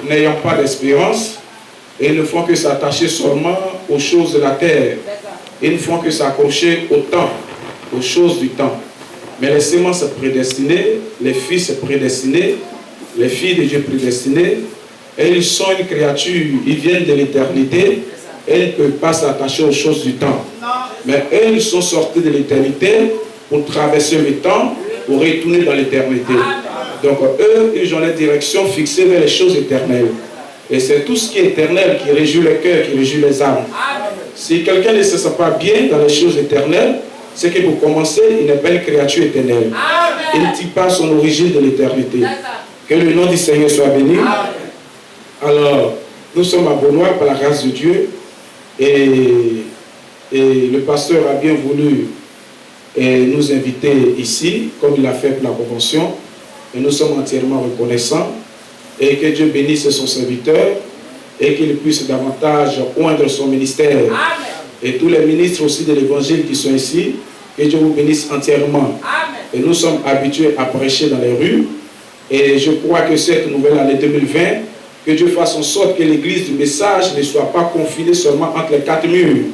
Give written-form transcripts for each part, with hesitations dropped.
n'ayant pas d'espérance et ne font que s'attacher seulement aux choses de la terre. Ils ne font que s'accrocher au temps, aux choses du temps. Mais les semences prédestinées, les fils prédestinés, les filles de Dieu prédestinées, et ils sont une créature, ils viennent de l'éternité, et ils ne peuvent pas s'attacher aux choses du temps. Mais eux, ils sont sortis de l'éternité pour traverser le temps, pour retourner dans l'éternité. Donc eux, ils ont la direction fixée vers les choses éternelles. Et c'est tout ce qui est éternel qui réjouit le cœur, qui réjouit les âmes. Si quelqu'un ne se sent pas bien dans les choses éternelles, c'est que pour commencer, il n'est pas une créature éternelle. Il ne tire pas son origine de l'éternité. Que le nom du Seigneur soit béni. Alors, nous sommes à Beaunois par la grâce de Dieu. Et le pasteur a bien voulu nous inviter ici, comme il l'a fait pour la convention. Et nous sommes entièrement reconnaissants. Et que Dieu bénisse son serviteur et qu'il puisse davantage oindre son ministère. Amen. Et tous les ministres aussi de l'évangile qui sont ici, que Dieu vous bénisse entièrement. Amen. Et nous sommes habitués à prêcher dans les rues. Et je crois que cette nouvelle année 2020, que Dieu fasse en sorte que l'église du message ne soit pas confinée seulement entre les quatre murs,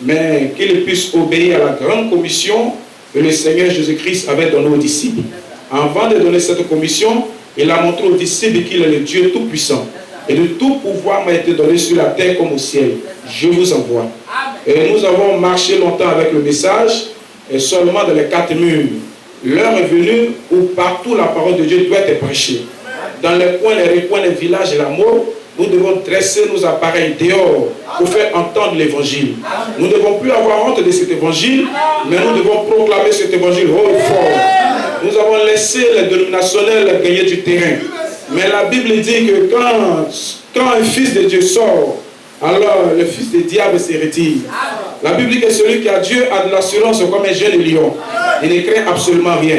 mais qu'il puisse obéir à la grande commission que le Seigneur Jésus-Christ avait donnée aux disciples. Avant de donner cette commission, il a montré aux disciples qu'il est le Dieu tout-puissant. Et de tout pouvoir m'a été donné sur la terre comme au ciel. Je vous envoie. Et nous avons marché longtemps avec le message, et seulement dans les quatre murs. L'heure est venue où partout la parole de Dieu doit être prêchée. Dans les coins, les recoins, les villages et l'amour, nous devons dresser nos appareils dehors pour faire entendre l'évangile. Nous ne devons plus avoir honte de cet évangile, mais nous devons proclamer cet évangile haut et fort. Nous avons laissé les dénominationnels gagner du terrain. Mais la Bible dit que quand un fils de Dieu sort, alors le fils du diable se retire. La Bible dit que celui qui a Dieu a de l'assurance comme un jeune lion. Il ne craint absolument rien.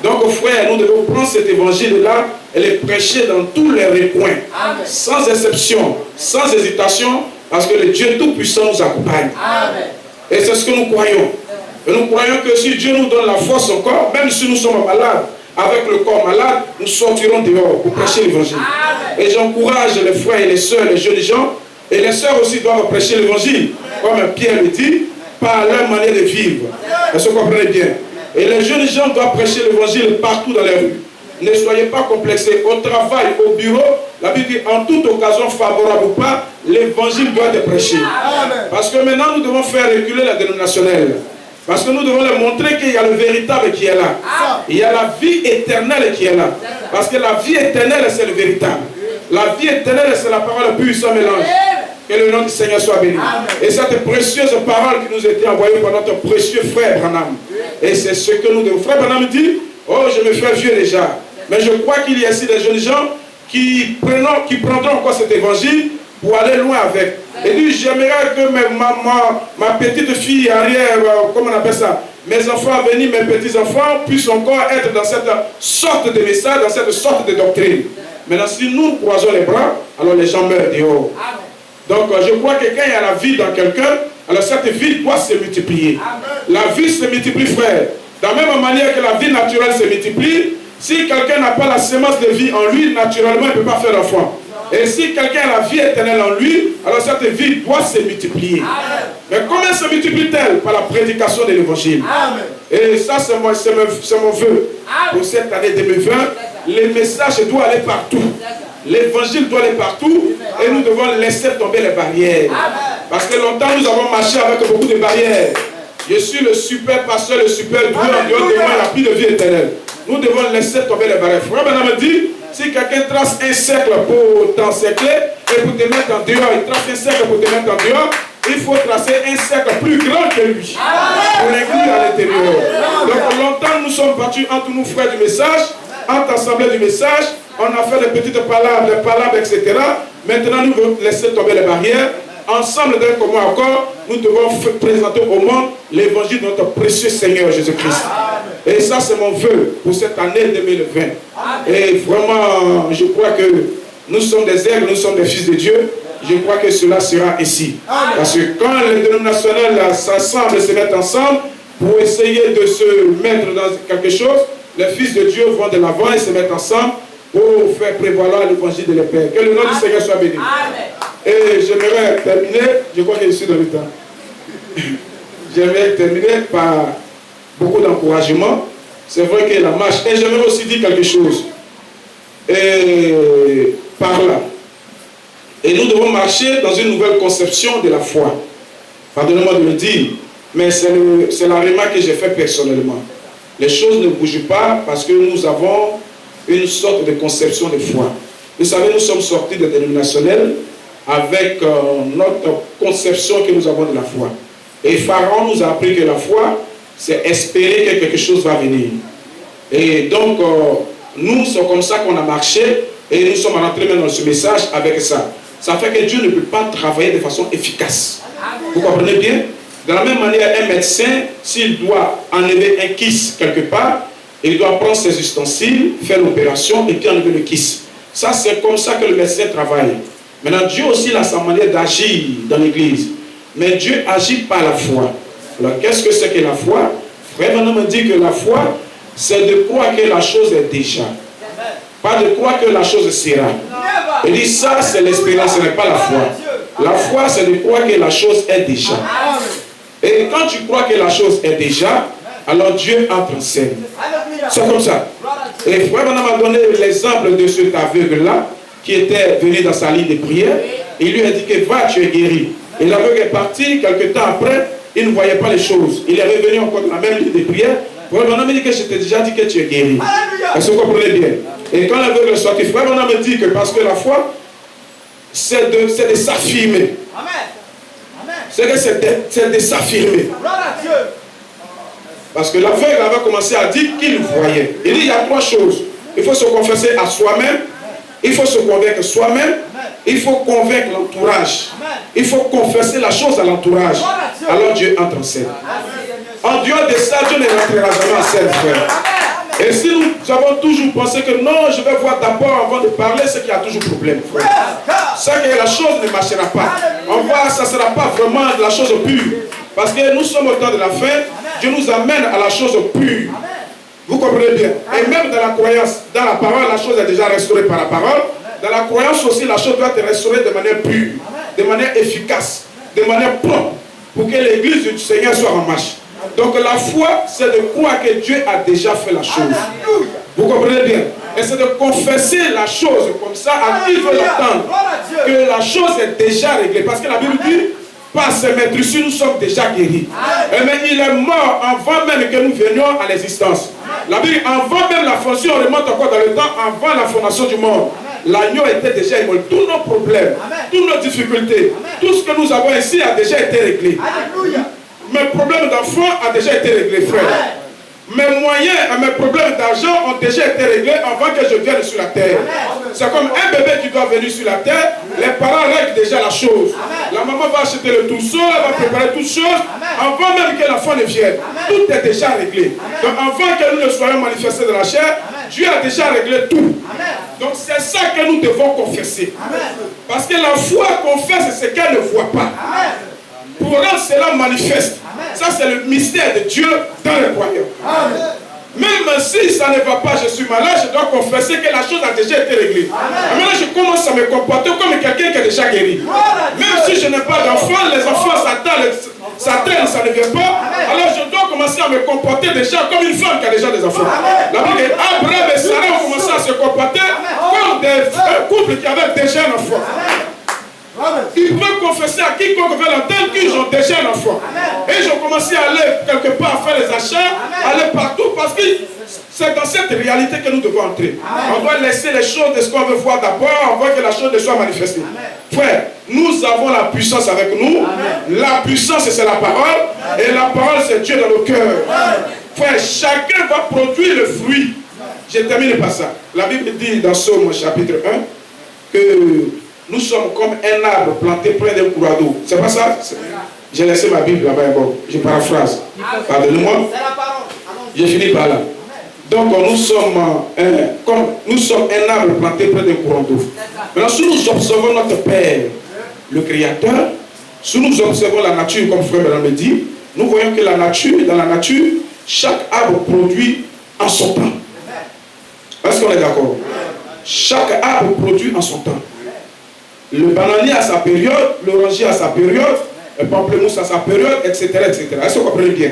Donc frère, nous devons prendre cet évangile-là et le prêcher dans tous les recoins, sans exception, sans hésitation, parce que le Dieu Tout-Puissant nous accompagne. Et c'est ce que nous croyons. Et nous croyons que si Dieu nous donne la force encore, même si nous sommes malades, avec le corps malade, nous sortirons dehors pour prêcher l'évangile. Et j'encourage les frères et les sœurs, les jeunes gens, et les sœurs aussi doivent prêcher l'évangile, comme Pierre le dit, par leur manière de vivre. Est-ce que vous comprenez bien? Et les jeunes gens doivent prêcher l'évangile partout dans les rues. Ne soyez pas complexés. Au travail, au bureau, la Bible dit en toute occasion favorable ou pas, l'évangile doit être prêché. Parce que maintenant nous devons faire reculer la dénominationnelle. Parce que nous devons leur montrer qu'il y a le véritable qui est là. Il y a la vie éternelle qui est là. Parce que la vie éternelle, c'est le véritable. La vie éternelle, c'est la parole pure sans mélange. Que le nom du Seigneur soit béni. Et cette précieuse parole qui nous a été envoyée par notre précieux frère Branham. Et c'est ce que nous devons. Frère Branham dit, oh, je me fais vieux déjà. Mais je crois qu'il y a ici des jeunes gens qui prendront encore cet évangile pour aller loin avec. Et dit, j'aimerais que ma petite fille arrière, comment on appelle ça, mes enfants à venir, mes petits-enfants, puissent encore être dans cette sorte de message, dans cette sorte de doctrine. Maintenant, si nous croisons les bras, alors les gens meurent dehors. Donc, je crois que quand il y a la vie dans quelqu'un, alors cette vie doit se multiplier. La vie se multiplie, frère. De la même manière que la vie naturelle se multiplie, si quelqu'un n'a pas la sémence de vie en lui, naturellement, il ne peut pas faire d'enfant. Et si quelqu'un a la vie éternelle en lui, alors cette vie doit se multiplier. Mais comment se multiplie-t-elle? Par la prédication de l'évangile. Et ça, c'est mon vœu. Pour cette année 2020, les messages doivent aller partout. L'évangile doit aller partout. Et nous devons laisser tomber les barrières. Parce que longtemps, nous avons marché avec beaucoup de barrières. Je suis le super pasteur, le super doué en dehors de moi, il n'a plus de vie éternelle. Nous devons laisser tomber les barrières. Frère Branham me dit, si quelqu'un trace un cercle pour t'encercler et pour te mettre en dehors, il trace un cercle pour te mettre en dehors, il faut tracer un cercle plus grand que lui pour l'inclure à l'intérieur. Donc longtemps nous sommes battus entre nous frères du message, entre assemblées du message, on a fait des petites palabres, des palabres, etc. Maintenant nous devons laisser tomber les barrières. Ensemble d'un commun accord, nous devons présenter au monde l'évangile de notre précieux Seigneur Jésus-Christ. Et ça, c'est mon vœu pour cette année 2020. Et vraiment, je crois que nous sommes des aigles, nous sommes des fils de Dieu. Je crois que cela sera ici. Parce que quand les dénominationnels s'assemblent et se mettent ensemble pour essayer de se mettre dans quelque chose, les fils de Dieu vont de l'avant et se mettent ensemble pour faire prévaloir l'évangile de la paix. Que le nom du Seigneur soit béni. Amen. Et j'aimerais terminer, je crois que je suis dans le temps. J'aimerais terminer par beaucoup d'encouragement. C'est vrai que la marche, et j'aimerais aussi dire quelque chose. Et par là. Et nous devons marcher dans une nouvelle conception de la foi. Pardonnez-moi de le dire, mais c'est la remarque que j'ai faite personnellement. Les choses ne bougent pas parce que nous avons une sorte de conception de foi. Vous savez, nous sommes sortis de dénominationnels avec notre conception que nous avons de la foi. Et Pharaon nous a appris que la foi, c'est espérer que quelque chose va venir. Et donc, nous, c'est comme ça qu'on a marché et nous sommes rentrés dans ce message avec ça. Ça fait que Dieu ne peut pas travailler de façon efficace. Vous comprenez bien? De la même manière, un médecin, s'il doit enlever un kyste quelque part, il doit prendre ses ustensiles, faire l'opération et puis enlever le kyste. Ça, c'est comme ça que le médecin travaille. Maintenant, Dieu aussi a sa manière d'agir dans l'église. Mais Dieu agit par la foi. Alors, qu'est-ce que c'est que la foi? Frère Branham me dit que la foi, c'est de croire que la chose est déjà. Pas de croire que la chose sera. Il dit ça, c'est l'espérance, ce n'est pas la foi. La foi, c'est de croire que la chose est déjà. Et quand tu crois que la chose est déjà, alors Dieu entre en scène. C'est comme ça. Et Frère Branham m'a donné l'exemple de cet aveugle-là qui était venu dans sa ligne de prière. Il lui a dit que va, tu es guéri. Et l'aveugle est parti, quelques temps après, il ne voyait pas les choses. Il est revenu encore dans la même ligne de prière. Frère Branham me dit que je t'ai déjà dit que tu es guéri. Est-ce que vous comprenez bien? Et quand l'aveugle est sorti, Frère Branham me dit que parce que la foi, c'est de s'affirmer. C'est de s'affirmer. Parce que l'aveugle avait commencé à dire qu'il voyait. Il dit il y a trois choses. Il faut se confesser à soi-même. Il faut se convaincre soi-même. Il faut convaincre l'entourage. Il faut confesser la chose à l'entourage. Alors Dieu entre en scène. En dehors de ça, Dieu ne rentrera jamais en scène, frère. Et si nous avons toujours pensé que non, je vais voir d'abord avant de parler, c'est qu'il y a toujours problème, frère. C'est que la chose ne marchera pas. On voit, ça ne sera pas vraiment de la chose pure. Parce que nous sommes au temps de la fin, Dieu nous amène à la chose pure. Vous comprenez bien? Et même dans la croyance, dans la parole, la chose est déjà restaurée par la parole. Dans la croyance aussi, la chose doit être restaurée de manière pure, de manière efficace, de manière propre, pour que l'église du Seigneur soit en marche. Donc la foi, c'est de croire que Dieu a déjà fait la chose. Vous comprenez bien? Et c'est de confesser la chose comme ça à qui veut l'entendre. Que la chose est déjà réglée. Parce que la Bible dit, par ses maîtrises, nous sommes déjà guéris. Mais il est mort avant même que nous venions à l'existence. La Bible, avant même la fondation, on remonte encore dans le temps, avant la fondation du monde. L'agneau était déjà immolé. Tous nos problèmes, toutes nos difficultés, tout ce que nous avons ici a déjà été réglé. Mes problèmes d'enfant ont déjà été réglés, frère. Mes moyens et mes problèmes d'argent ont déjà été réglés avant que je vienne sur la terre. C'est comme un bébé qui doit venir sur la terre. Les parents règlent déjà la chose. La maman va acheter le trousseau, elle va préparer toutes choses avant même que l'enfant ne vienne. Tout est déjà réglé. Donc avant que nous ne soyons manifestés dans la chair, Dieu a déjà réglé tout. Donc c'est ça que nous devons confesser. Parce que la foi confesse ce qu'elle ne voit pas. Pour rendre cela manifeste. Ça, c'est le mystère de Dieu dans le royaume. Même si ça ne va pas, je suis malade, je dois confesser que la chose a déjà été réglée. Et maintenant, je commence à me comporter comme quelqu'un qui est déjà guéri. Même si je n'ai pas d'enfants, les enfants, ça traîne, ça ne vient pas. Alors, je dois commencer à me comporter déjà comme une femme qui a déjà des enfants. La Bible dit Abraham et Sarah ont commencé à se comporter comme des couples qui avaient déjà un enfant. Ils peuvent confesser à quiconque veut l'entendre qu'ils ont déjà un enfant. Et ils ont commencé à aller quelque part à faire les achats, aller partout, parce que c'est dans cette réalité que nous devons entrer. On doit laisser les choses de ce qu'on veut voir d'abord, on veut que la chose soit manifestée. Frère, nous avons la puissance avec nous. La puissance, c'est la parole. Et la parole, c'est Dieu dans nos cœurs. Frère, chacun va produire le fruit. Je termine par ça. La Bible dit dans Somme chapitre 1 que nous sommes comme un arbre planté près d'un courant d'eau. C'est pas ça? J'ai laissé ma Bible là-bas. Bon, je paraphrase. Pardonnez-moi. Je finis par là. Donc nous sommes un arbre planté près d'un courant d'eau. Maintenant, si nous observons notre Père, le Créateur, si nous observons la nature, comme Frère Branham me dit, nous voyons que dans la nature, chaque arbre produit en son temps. Est-ce qu'on est d'accord? Chaque arbre produit en son temps. Le bananier a sa période, l'oranger a sa période, le pamplemousse a sa période, etc. etc. Est-ce que vous comprenez bien?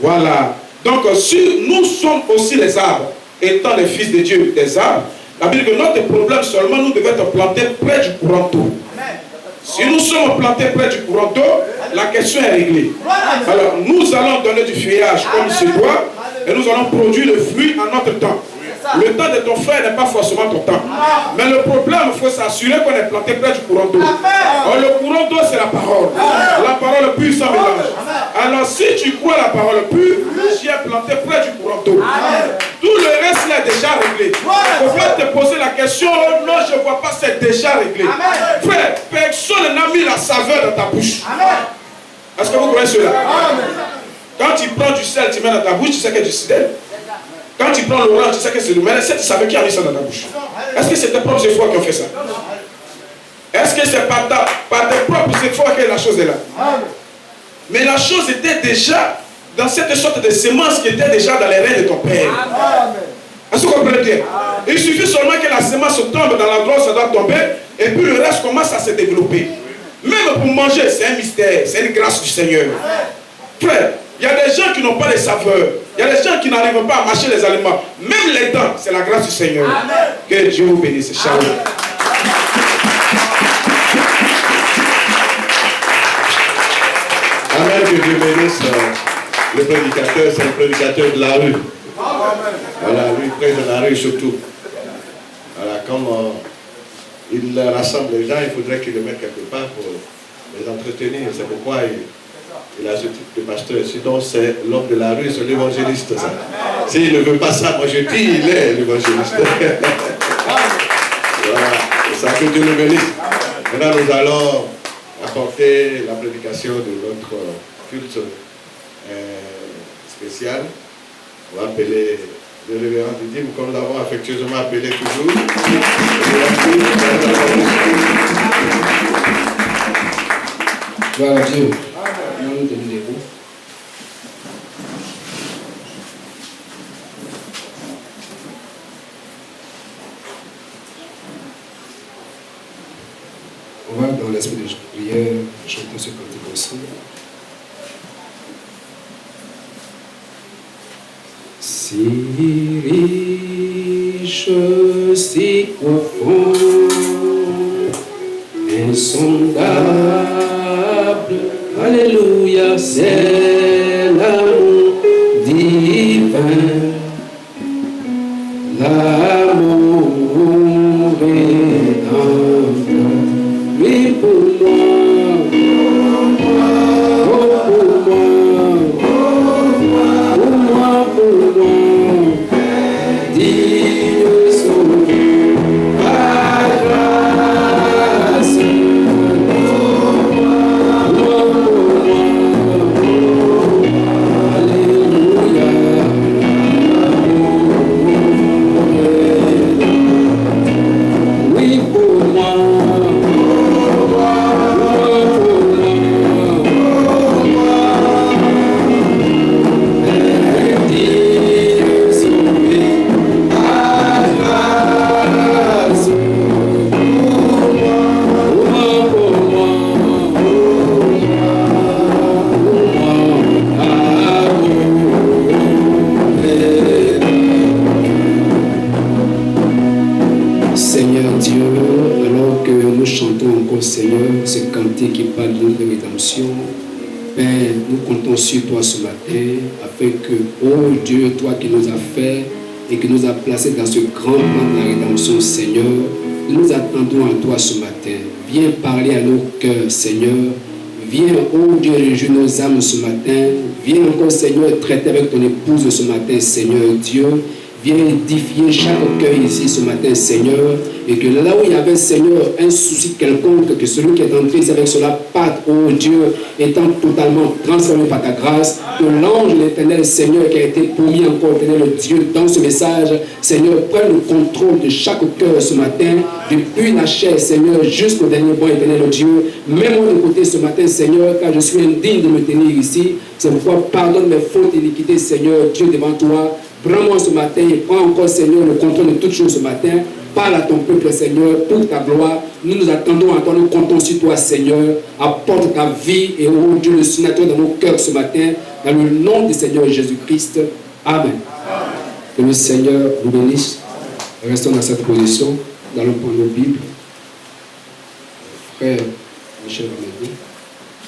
Voilà. Donc, si nous sommes aussi les arbres, étant les fils de Dieu des arbres, la Bible dit que notre problème seulement, nous devons être plantés près du courant d'eau. Si nous sommes plantés près du courant d'eau, la question est réglée. Alors, nous allons donner du feuillage comme il se doit, et nous allons produire le fruit en notre temps. Le temps de ton frère n'est pas forcément ton temps. Mais le problème, il faut s'assurer qu'on est planté près du courant d'eau. Le courant d'eau, c'est la parole. La parole pure sans mélange. Alors, si tu crois la parole pure, tu es planté près du courant d'eau. Tout le reste là est déjà réglé. Il ne faut pas te poser la question, oh, non, je ne vois pas, c'est déjà réglé. Frère, personne n'a mis la saveur dans ta bouche. Est-ce que vous croyez cela? Quand tu prends du sel, tu mets dans ta bouche, tu sais que c'est du sel. Quand tu prends l'orange, tu sais que c'est le mais tu savais qui a mis ça dans ta bouche. Est-ce que c'est tes propres efforts qui ont fait ça? Est-ce que c'est par tes propres efforts que la chose est là? Mais la chose était déjà dans cette sorte de semence qui était déjà dans les reins de ton père. Est-ce que vous comprenez bien? Il suffit seulement que la semence tombe dans l'endroit où ça doit tomber et puis le reste commence à se développer. Même pour manger, c'est un mystère, c'est une grâce du Seigneur. Frère, il y a des gens qui n'ont pas de saveur. Il y a des gens qui n'arrivent pas à mâcher les aliments. Même les dents, c'est la grâce du Seigneur. Amen. Que Dieu vous bénisse. Shalom. Amen, que Dieu bénisse le prédicateur, c'est le prédicateur de la rue. Voilà, lui près de la rue surtout. Voilà, comme il rassemble les gens, il faudrait qu'il le mette quelque part pour les entretenir. C'est pourquoi il a ce type de pasteur. Sinon, c'est l'homme de la rue, c'est l'évangéliste. S'il ne veut pas ça, moi je dis, il est l'évangéliste. Voilà, c'est ça, que Dieu le bénisse. Maintenant, nous allons apporter la prédication de notre culte spécial. On va appeler le révérend Didyme, comme nous l'avons affectueusement appelé toujours. Gloire à Dieu. Nous tenons debout. On va dans l'esprit de prière chanter ce cantique ensemble. Si riche, si profond, insondable, alléluia, c'est l'amour divin, l'amour rédempteur, oui pour moi, sur toi ce matin, afin que, oh Dieu, toi qui nous as fait et qui nous as placés dans ce grand plan de la rédemption, Seigneur, nous attendons à toi ce matin. Viens parler à nos cœurs, Seigneur. Viens, oh Dieu, réjouir nos âmes ce matin. Viens encore, Seigneur, traiter avec ton épouse ce matin, Seigneur Dieu. Viens édifier chaque cœur ici ce matin, Seigneur. Et que là où il y avait, Seigneur, un souci quelconque, que celui qui est entré ici avec cela parte, oh Dieu, étant totalement transformé par ta grâce, que l'ange de l'Éternel, Seigneur, qui a été promis encore, Éternel Dieu, dans ce message, Seigneur, prenne le contrôle de chaque cœur ce matin, depuis la chair, Seigneur, jusqu'au dernier bon, Éternel Dieu. Mets-moi de côté ce matin, Seigneur, car je suis indigne de me tenir ici. C'est pourquoi pardonne mes fautes et iniquités, Seigneur, Dieu, devant toi. Prends-moi ce matin et prends encore, Seigneur, le contrôle de toutes choses ce matin. Parle à ton peuple, Seigneur, pour ta gloire. Nous nous attendons à toi, nous comptons sur toi, Seigneur. Apporte ta vie et oh Dieu, le sénateur dans nos cœurs ce matin, dans le nom du Seigneur Jésus-Christ. Amen. Que le Seigneur nous bénisse. Restons dans cette position. Nous allons prendre nos Bibles. Frère Michel va m'aider.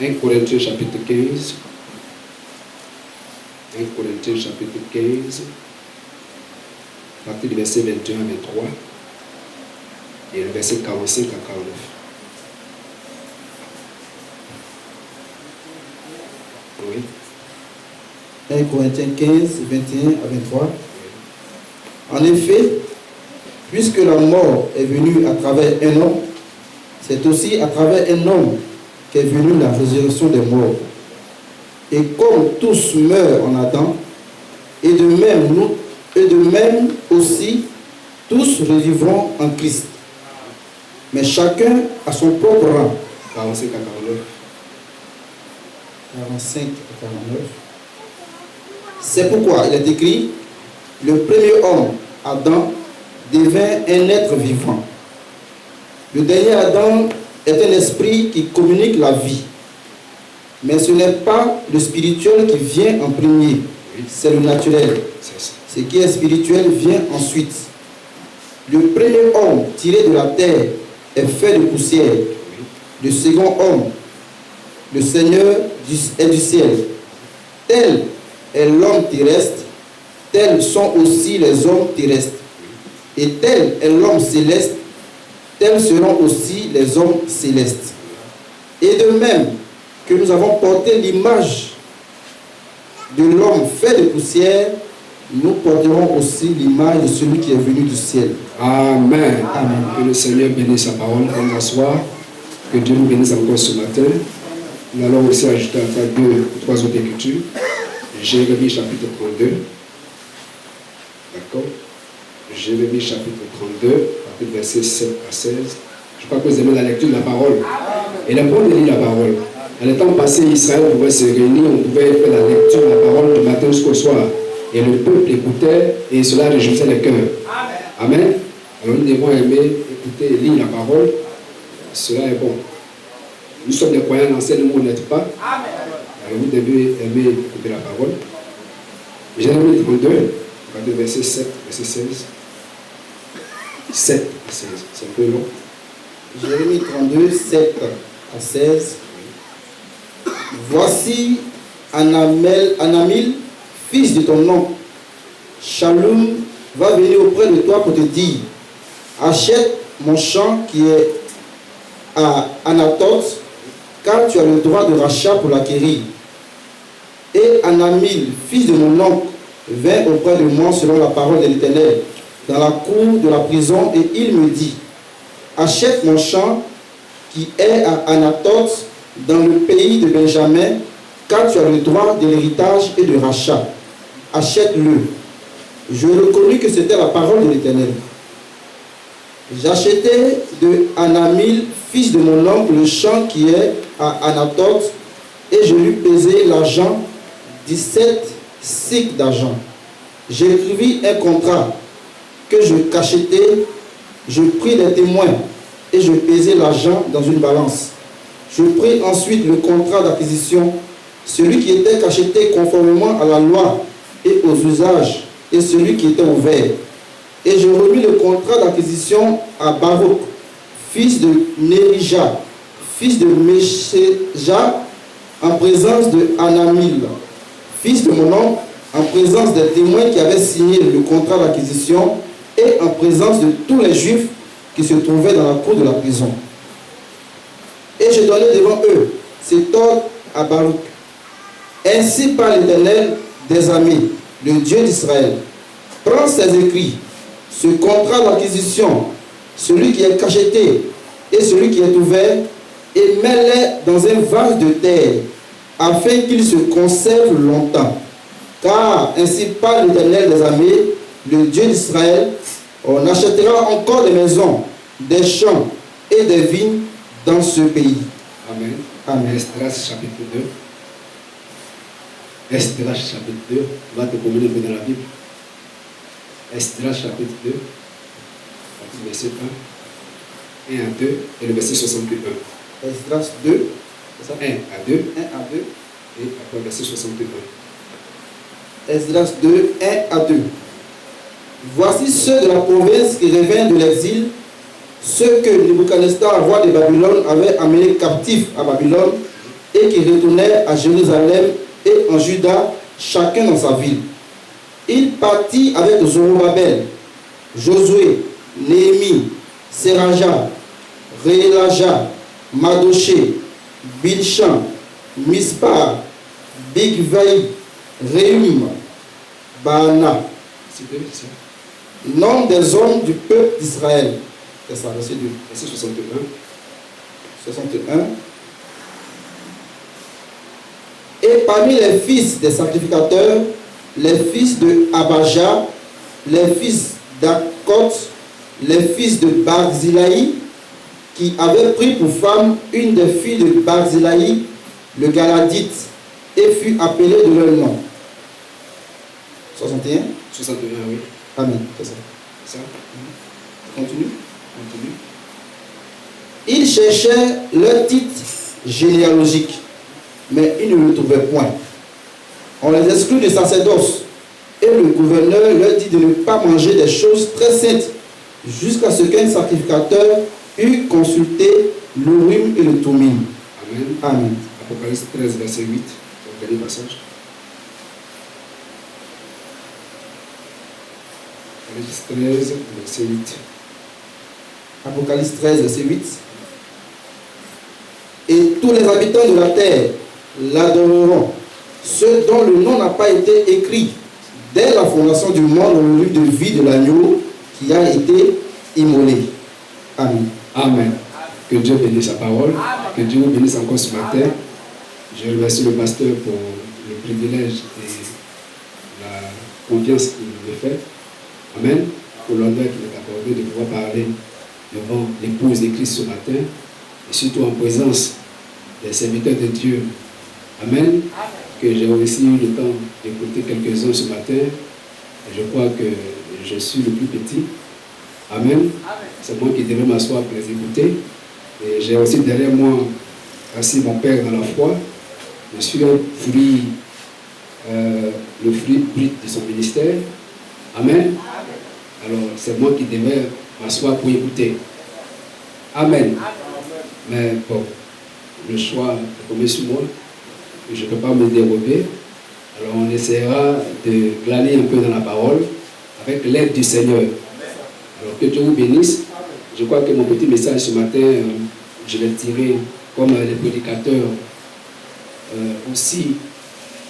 1 Corinthiens chapitre 15. 1 Corinthiens chapitre 15. À partir du verset 21 à 23. Et le verset 45 à 49. Oui. 1 Corinthiens 15, 21 à 23. En effet, puisque la mort est venue à travers un homme, c'est aussi à travers un homme qu'est venue la résurrection des morts. Et comme tous meurent en Adam, et de même aussi, tous revivront en Christ. Mais chacun à son propre rang. 45 à 49. 45 à 49. C'est pourquoi il est écrit, le premier homme, Adam, devint un être vivant. Le dernier Adam est un esprit qui communique la vie. Mais ce n'est pas le spirituel qui vient en premier, c'est le naturel. Ce qui est spirituel vient ensuite. Le premier homme tiré de la terre est fait de poussière. Le second homme, le Seigneur est du ciel. Tel est l'homme terrestre, tels sont aussi les hommes terrestres. Et tel est l'homme céleste, tels seront aussi les hommes célestes. Et de même que nous avons porté l'image de l'homme fait de poussière, nous porterons aussi l'image de celui qui est venu du ciel. Amen. Amen. Que le Seigneur bénisse sa parole. On s'assoit. Que Dieu nous bénisse encore ce matin. Nous allons aussi ajouter à ça 2 ou 3 autres écritures. Jérémie chapitre 32. D'accord? Jérémie chapitre 32, à partir du verset 7 à 16. Je crois que vous aimez la lecture de la parole. Et la bonne de lire la parole. Dans les temps passés, Israël pouvait se réunir, on pouvait faire la lecture de la parole du matin jusqu'au soir. Et le peuple écoutait et cela réjouissait les cœurs. Amen. Alors nous devons aimer écouter et lire la parole. Cela est bon. Nous sommes des croyants, l'enseignement n'êtes pas. Alors vous devez aimer écouter la parole. Jérémie 32, verset 7, verset 16. 7 à 16, c'est un peu long. Jérémie 32, 7 à 16. Voici Anamil, fils de ton oncle, Shalom, va venir auprès de toi pour te dire, achète mon champ qui est à Anatoth, car tu as le droit de rachat pour l'acquérir. Et Anamil, fils de mon oncle, vint auprès de moi selon la parole de l'Éternel, dans la cour de la prison, et il me dit, achète mon champ qui est à Anatoth, dans le pays de Benjamin, car tu as le droit de l'héritage et de rachat. Achète-le. Je reconnus que c'était la parole de l'Éternel. J'achetai de Anamil, fils de mon oncle, le champ qui est à Anatoth, et je lui pesai l'argent, 17 cycles d'argent. J'écrivis un contrat que je cachetai, je pris des témoins, et je pesai l'argent dans une balance. Je pris ensuite le contrat d'acquisition, celui qui était cacheté conformément à la loi et aux usages, et celui qui était ouvert. Et je remis le contrat d'acquisition à Baruch, fils de Nérija, fils de Meshéja, en présence de Anamil, fils de mon oncle, en présence des témoins qui avaient signé le contrat d'acquisition, et en présence de tous les Juifs qui se trouvaient dans la cour de la prison. Et je donnai devant eux cet ordre à Baruch. Ainsi par l'Éternel des armées, le Dieu d'Israël, prends ces écrits, ce contrat d'acquisition, celui qui est cacheté et celui qui est ouvert, et mets-les dans un vase de terre, afin qu'ils se conservent longtemps. Car ainsi par l'Éternel des armées, le Dieu d'Israël, on achètera encore des maisons, des champs et des vignes dans ce pays. Amen. Amen. Esdras chapitre 2. Esdras chapitre 2. On va te communiquer dans la Bible. Esdras chapitre 2. À verset 1 à 2 et le verset 61. Esdras 2, c'est ça? 1 à 2 1 à 2. et après le verset 61. Esdras 2, 1 à 2. Voici ceux de la province qui reviennent de l'exil, ceux que Nebuchadnezzar, roi de Babylone, avait amenés captifs à Babylone et qui retournèrent à Jérusalem et en Juda, chacun dans sa ville. Il partit avec Zorobabel, Josué, Néhémie, Seraja, Réelaja, Madoché, Bilchan, Mispar, Bigvaï, Réum, Baana. Nom des hommes du peuple d'Israël. C'est ça, verset 2. Verset 61. 61. Et parmi les fils des sacrificateurs, les fils de Abaja, les fils d'Akot, les fils de Barzilai, qui avaient pris pour femme une des filles de Barzilai, le Galadite, et fut appelé de leur nom. 61. 61, oui. Amen. C'est ça. Ça. Continue. Ils cherchaient leur titre généalogique, mais ils ne le trouvaient point. On les exclut du sacerdoce, et le gouverneur leur dit de ne pas manger des choses très saintes, jusqu'à ce qu'un sacrificateur eût consulté l'Urim et le Thummim. Amen. Amen. Apocalypse 13, verset 8. C'est le dernier passage. Apocalypse 13, verset 8. Apocalypse 13, verset 8. Et tous les habitants de la terre l'adoreront, ceux dont le nom n'a pas été écrit dès la fondation du monde dans le livre de vie de l'agneau qui a été immolé. Amen. Amen. Que Dieu bénisse sa parole. Que Dieu vous bénisse encore ce matin. Je remercie le pasteur pour le privilège et la confiance qu'il me fait. Amen. Pour l'honneur qu'il est accordé de pouvoir parler devant l'épouse de Christ ce matin et surtout en présence des serviteurs de Dieu. Amen. Que j'ai aussi eu le temps d'écouter quelques-uns ce matin. Et je crois que je suis le plus petit. Amen. C'est moi qui devais m'asseoir pour les écouter. Et j'ai aussi derrière moi assis mon père dans la foi. Je suis le fruit brut de son ministère. Amen. Alors c'est moi qui devais m'asseoir pour écouter. Amen. Mais bon, le choix est tombé sur moi. Je ne peux pas me dérober. Alors on essaiera de glaner un peu dans la parole avec l'aide du Seigneur. Alors que Dieu vous bénisse. Je crois que mon petit message ce matin, je l'ai tiré comme les prédicateurs. Aussi,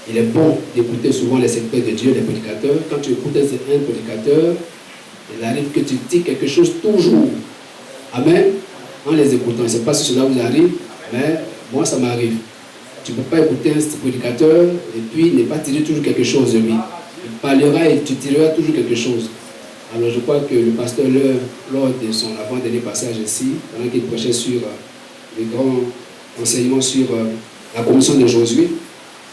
il est bon d'écouter souvent les secteurs de Dieu, les prédicateurs. Quand tu écoutes un prédicateur, il arrive que tu dis quelque chose toujours. Amen. En les écoutant. Je ne sais pas si cela vous arrive, mais moi ça m'arrive. Tu ne peux pas écouter un prédicateur et puis ne pas tirer toujours quelque chose de lui. Il parlera et tu tireras toujours quelque chose. Alors je crois que le pasteur, lors de son avant-dernier passage ici, pendant qu'il prêchait sur les grands enseignements sur la commission de Josué,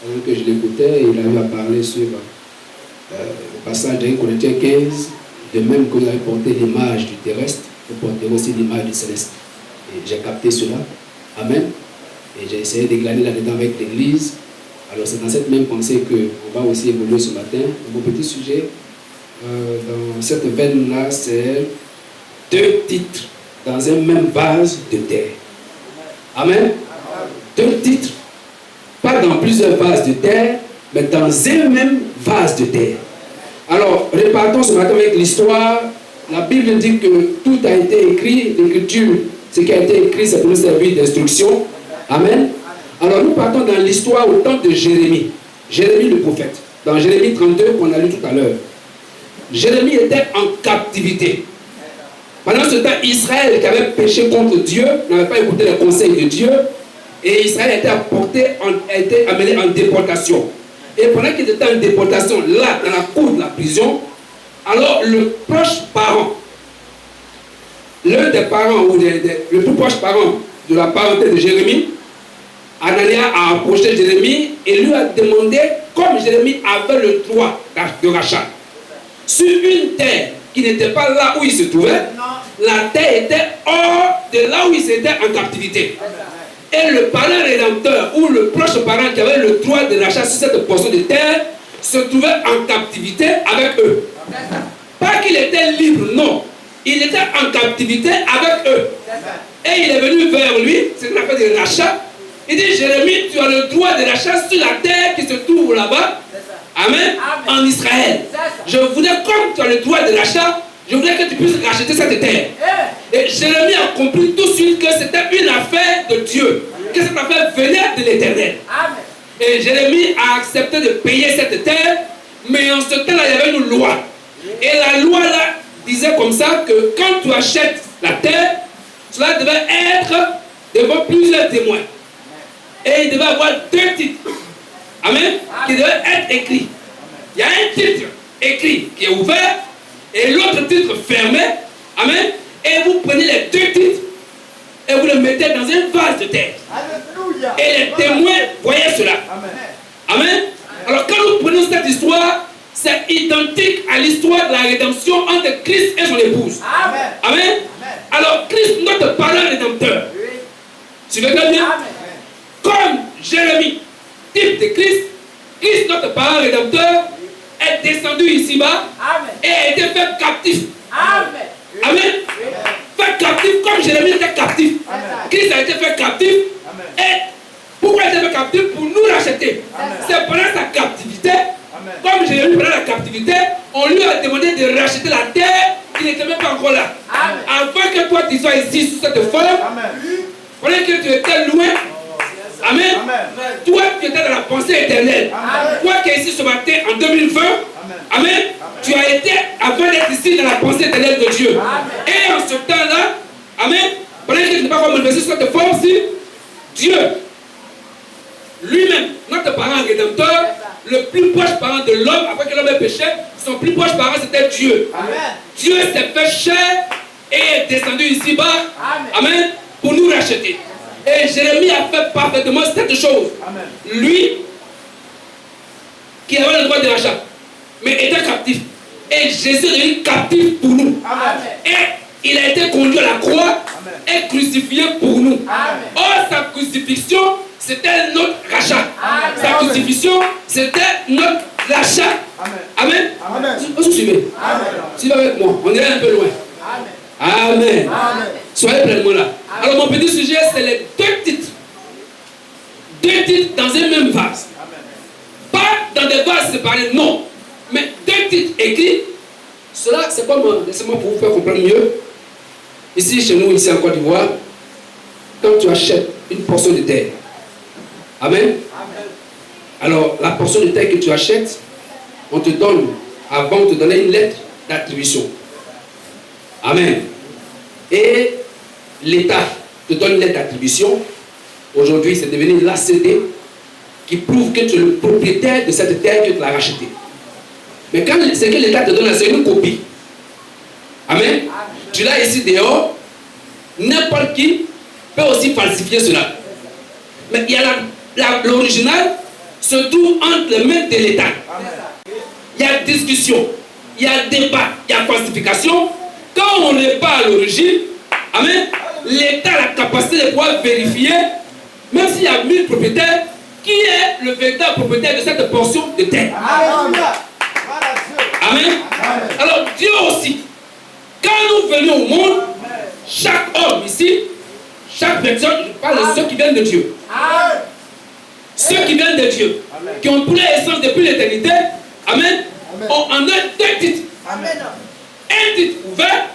pendant que je l'écoutais, il a eu à parler sur le passage de 1 Corinthiens 15, de même que vous avez porté l'image du terrestre, vous porterez aussi l'image du céleste. Et j'ai capté cela. Amen. Et j'ai essayé de glaner là-dedans avec l'Église. Alors c'est dans cette même pensée qu'on va aussi évoluer ce matin. Mon petit sujet, dans cette veine-là, c'est 2 titres dans un même vase de terre. Amen. 2 titres, pas dans plusieurs vases de terre, mais dans un même vase de terre. Alors, repartons ce matin avec l'histoire. La Bible dit que tout a été écrit, l'écriture, ce qui a été écrit, c'est pour nous servir d'instruction. Amen. Alors nous partons dans l'histoire au temps de Jérémie. Jérémie le prophète. Dans Jérémie 32 qu'on a lu tout à l'heure. Jérémie était en captivité. Pendant ce temps, Israël qui avait péché contre Dieu, n'avait pas écouté les conseils de Dieu. Et Israël a été amené en déportation. Et pendant qu'il était en déportation, là, dans la cour de la prison, alors le proche parent, l'un des parents, ou le plus proche parent de la parenté de Jérémie, Anania a approché Jérémie et lui a demandé, comme Jérémie avait le droit de rachat, sur une terre qui n'était pas là où il se trouvait, la terre était hors de là où ils étaient en captivité. Et le parent rédempteur ou le proche parent qui avait le droit de rachat sur cette portion de terre se trouvait en captivité avec eux. Pas qu'il était libre, non. Il était en captivité avec eux. Et il est venu vers lui, c'est ce qu'on appelle des rachats. Il dit, Jérémie, tu as le droit de rachat sur la terre qui se trouve là-bas. Amen. En Israël. Je voudrais, comme tu as le droit de rachat, je voudrais que tu puisses racheter cette terre. Et Jérémie a compris tout de suite que c'était une affaire de Dieu. Que cette affaire venait de l'Éternel. Et Jérémie a accepté de payer cette terre. Mais en ce temps-là, il y avait une loi. Et la loi là disait comme ça que quand tu achètes la terre, cela devait être devant plusieurs témoins. Et il devait avoir 2 titres. Amen. Qui devaient être écrits. Il y a un titre écrit qui est ouvert et l'autre titre fermé. Amen. Et vous prenez les 2 titres et vous les mettez dans un vase de terre. Et les témoins voyaient cela. Amen. Alors quand nous prenons cette histoire, c'est identique à l'histoire de la rédemption entre Christ et son épouse. Amen. Alors Christ, notre parent rédempteur. Suivez bien. Comme Jérémie, type de Christ, Christ, notre parent rédempteur, est descendu ici-bas et a été fait captif. Amen. Fait captif comme Jérémie était captif. Christ a été fait captif. Et pourquoi il a été fait captif? Pour nous racheter. C'est pendant sa captivité, comme Jérémie pendant la captivité, on lui a demandé de racheter la terre qui n'était même pas encore là. Avant que toi tu sois ici sous cette forme, pendant que tu étais loin. Amen. Toi qui étais dans la pensée éternelle. Toi qui es ici ce matin en 2020. Amen. Tu as été avant d'être ici dans la pensée éternelle de Dieu. Et en ce temps-là, amen, pendant que tu n'es pas encore manifesté sur cette forme-ci, Dieu lui-même, notre parent rédempteur, le plus proche parent de l'homme, après que l'homme ait péché, son plus proche parent c'était Dieu. Dieu s'est fait chair et est descendu ici-bas. Amen. Pour nous racheter. Et Jérémie a fait parfaitement cette chose. Lui, qui avait le droit de rachat, mais était captif. Et Jésus est devenu captif pour nous. Et il a été conduit à la croix et crucifié pour nous. Or, sa crucifixion, c'était notre rachat. Sa crucifixion, c'était notre rachat. Amen. Vous suivez? Suivez avec moi. On est un peu loin. Amen. Soyez pleinement là. Alors mon petit sujet, c'est les 2 titres. 2 titres dans un même vase. Pas dans des vases séparés, non. Mais 2 titres écrits. Cela, c'est comme, laissez-moi pour vous faire comprendre mieux. Ici, chez nous, ici en Côte d'Ivoire, quand tu achètes une portion de terre. Amen. Alors, la portion de terre que tu achètes, on te donne, avant on te donnait une lettre d'attribution. Amen. Et l'État te donne une lettre d'attribution. Aujourd'hui, c'est devenu l'ACD qui prouve que tu es le propriétaire de cette terre que tu l'as rachetée. Mais quand c'est que l'État te donne, c'est une copie. Amen. Tu l'as ici dehors. N'importe qui peut aussi falsifier cela. Mais il y a l'original se trouve entre les mains de l'État. Il y a discussion, il y a débat, il y a falsification. Quand on n'est pas à l'origine, amen, l'État a la capacité de pouvoir vérifier, même s'il y a 1000 propriétaires, qui est le véritable propriétaire de cette portion de terre. Amen. Alors Dieu aussi, quand nous venons au monde, chaque homme ici, chaque personne, je parle de ceux qui viennent de Dieu. Ceux qui viennent de Dieu, qui ont pris l'essence depuis l'éternité, amen, ont en eux 2 titres. Un titre ouvert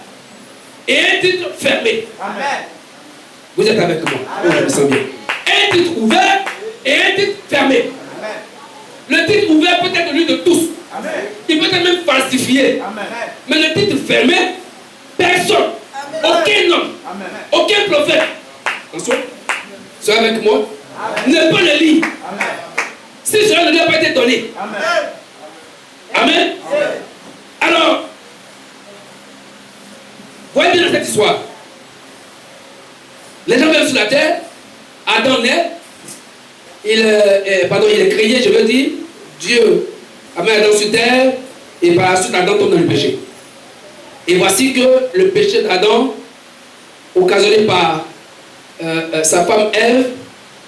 et un titre fermé. Vous êtes avec moi? Oh, je me sens bien. Un titre ouvert et un titre fermé. Le titre ouvert peut être celui de tous. Il peut être même falsifié. Mais le titre fermé, personne, aucun homme, aucun prophète, attention, soyez avec moi, ne peut le lire. Si cela ne lui a pas été donné. Amen. Alors, voyez bien dans cette histoire. Les gens viennent sur la terre, Adam naît, il est créé, je veux dire, Dieu amène Adam sur terre, et par la suite Adam tombe dans le péché. Et voici que le péché d'Adam, occasionné par sa femme Ève,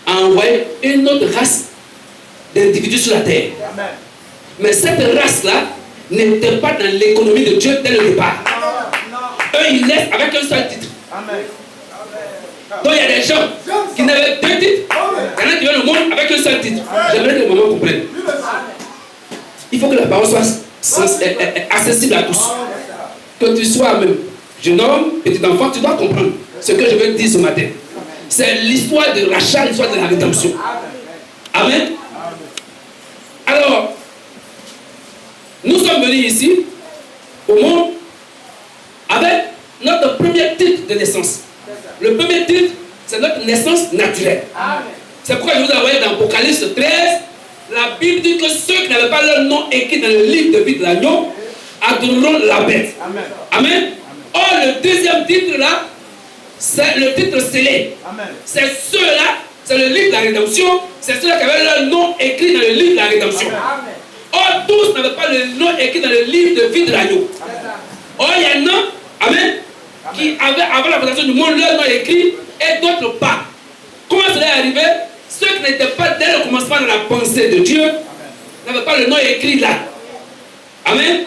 a envoyé une autre race d'individus sur la terre. Amen. Mais cette race-là n'était pas dans l'économie de Dieu dès le départ. Eux, ils naissent avec un seul titre. Amen. Donc il y a des gens qui n'avaient deux titres. Il y en a qui viennent au monde avec un seul titre. J'aimerais que les mamans comprennent. Il faut que la parole soit accessible à tous. Que tu sois même jeune homme, petit enfant, tu dois comprendre ce que je veux dire ce matin. C'est l'histoire de rachat, l'histoire de la rédemption. Amen. Alors, nous sommes venus ici, au monde, avec notre premier titre de naissance. Le premier titre, c'est notre naissance naturelle. C'est pourquoi je vous ai envoyé dans Apocalypse 13, la Bible dit que ceux qui n'avaient pas leur nom écrit dans le livre de vie de l'agneau adoreront la bête. Amen. Amen. Or, le deuxième titre là, c'est le titre scellé. Amen. C'est ceux-là, c'est le livre de la rédemption, c'est ceux-là qui avaient leur nom écrit dans le livre de la rédemption. Amen. Or, tous n'avaient pas le nom écrit dans le livre de vie de l'agneau. Or, il y en a, amen, qui avaient, avant la fondation du monde, leur nom écrit et d'autres pas. Comment cela est arrivé? Ceux qui n'étaient pas dès le commencement dans la pensée de Dieu n'avaient pas le nom écrit là. Amen.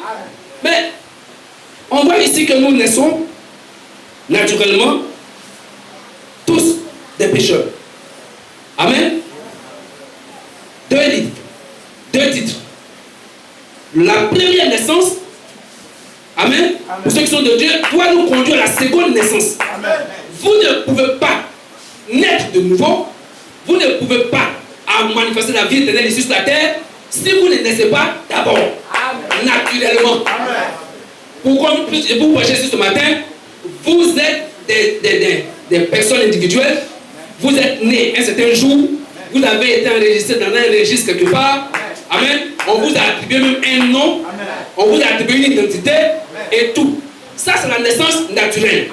Mais on voit ici que nous naissons naturellement tous des pécheurs. Amen. Deux titres. La première naissance, amen, pour ceux qui sont de Dieu, doit nous conduire à la seconde naissance. Amen. Vous ne pouvez pas naître de nouveau, vous ne pouvez pas manifester la vie éternelle ici sur la terre si vous ne naissez pas d'abord, naturellement. Amen. Pourquoi vous prêchez ce matin? Vous êtes des personnes individuelles, vous êtes nés un certain jour, vous avez été enregistré dans un registre quelque part. Amen. On vous a attribué même un nom, on vous a attribué une identité et tout. Ça, c'est la naissance naturelle.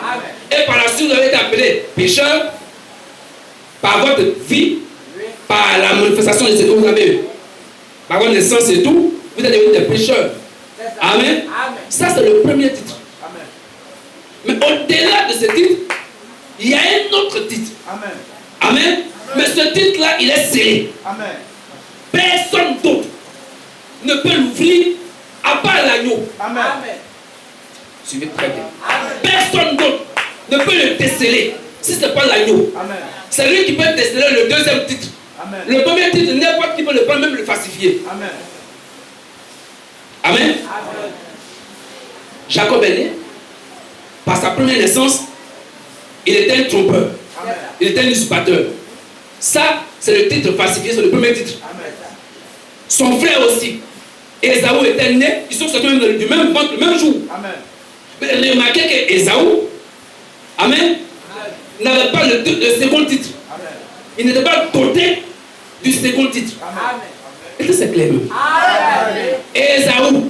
Et par la suite, vous avez été appelé pécheur par votre vie, par la manifestation de ce que vous avez eu. Par votre naissance et tout, vous êtes devenus des pécheurs. Amen. Ça, c'est le premier titre. Mais au-delà de ce titre, il y a un autre titre. Amen. Amen. Mais ce titre-là, il est scellé. Amen. Personne d'autre ne peut l'ouvrir à part l'agneau. Amen. Suivez très bien. Personne d'autre ne peut le déceler si ce n'est pas l'agneau. Amen. C'est lui qui peut déceler le deuxième titre. Amen. Le premier titre, n'importe qui peut le prendre, même le falsifier. Amen. Amen. Jacob est né. Par sa première naissance, il était un trompeur. Amen. Il était un usurpateur. Ça, c'est le titre falsifié, c'est le premier titre. Amen. Son frère aussi, Ésaü était né, ils sont sortis même du même ventre le même jour. Amen. Mais remarquez que Ésaü, amen, n'avait pas le second titre. Amen. Il n'était pas doté du second titre. Amen. Est-ce que c'est clair? Amen. Ésaü,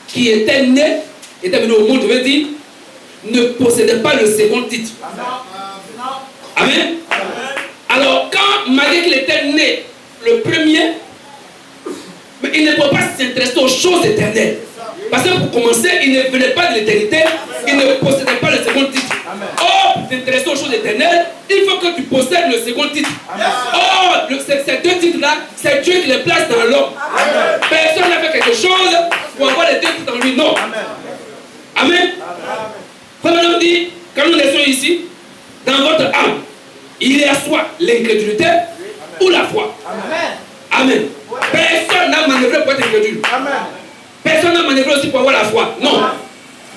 qui était né, était venu au monde, je veux dire, ne possédait pas le second titre. Amen. Alors, quand malgré qu'il était né le premier, mais il ne peut pas s'intéresser aux choses éternelles. Parce que pour commencer, il ne venait pas de l'éternité, il ne possédait pas le second titre. Or, pour t'intéresser aux choses éternelles, il faut que tu possèdes le second titre. Or, ces deux titres-là, c'est Dieu qui les place dans l'homme. Personne n'a fait quelque chose pour avoir les deux titres en lui. Non. Amen. Comme on dit, quand nous naissons ici, dans votre âme, il y a soit l'incrédulité ou la foi. Amen. Personne n'a manœuvré pour être incrédule. Personne n'a manœuvré aussi pour avoir la foi. Non.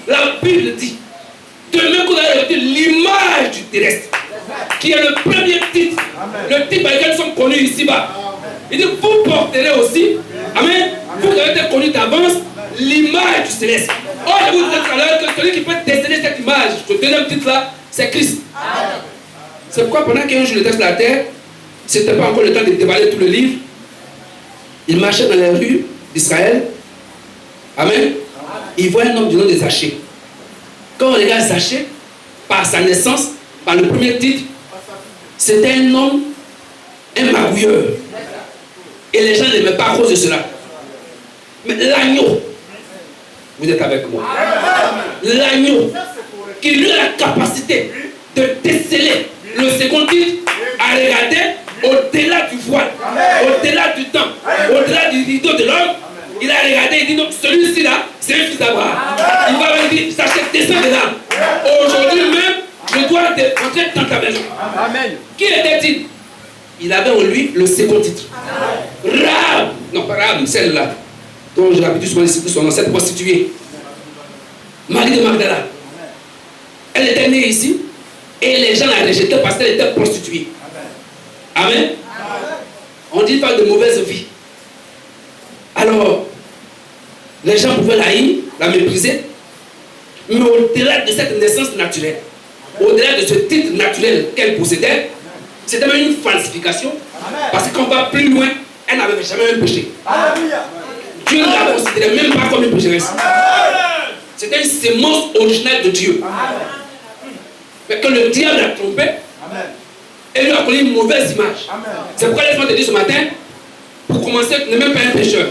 La Bible dit, demain que vous allez retenir l'image du terrestre, qui est le premier titre, le titre par lequel nous sommes connus ici-bas. Il dit, vous porterez aussi, amen, vous avez été connus d'avance, l'image du céleste. Or, je vous disais tout à l'heure que celui qui peut déceler cette image, ce deuxième titre-là, c'est Christ. C'est pourquoi pendant qu'un jour il était sur la terre, ce n'était pas encore le temps de déballer tout le livre, il marchait dans les rues d'Israël. Amen. Il voit un homme du nom de Zachée. Quand on regarde Zachée, par sa naissance, par le premier titre, c'était un homme, un magouilleur. Et les gens ne l'aimaient pas à cause de cela. Mais l'agneau, vous êtes avec moi. l'agneau qui lui a la capacité de déceler le second titre a regardé au-delà du voile, au-delà du temps, au-delà du rideau de l'homme. Il a regardé et dit non, celui-ci là, c'est un fils d'Abraham. Il va me dire, sachez, descends de là. Aujourd'hui même, je dois rentrer dans ta maison. Amen. Qui était-il? Il avait en lui le second titre. Rahab, non pas Rahab, celle-là, dont j'ai l'habitude de citer son nom, cette prostituée. Marie de Magdala. Elle était née ici et les gens la rejetaient parce qu'elle était prostituée. Amen. On dit pas de mauvaise vie. Alors, les gens pouvaient la haïr, la mépriser, mais au-delà de cette naissance naturelle, au-delà de ce titre naturel qu'elle possédait, c'était même une falsification. Parce que quand on va plus loin, elle n'avait jamais un péché. Dieu ne la considérait même pas comme une pécheresse. C'était une sémence originale de Dieu. Mais que le diable a trompé, et lui a collé une mauvaise image. C'est pourquoi laisse-moi te dire ce matin, pour commencer, tu n'es même pas un pécheur.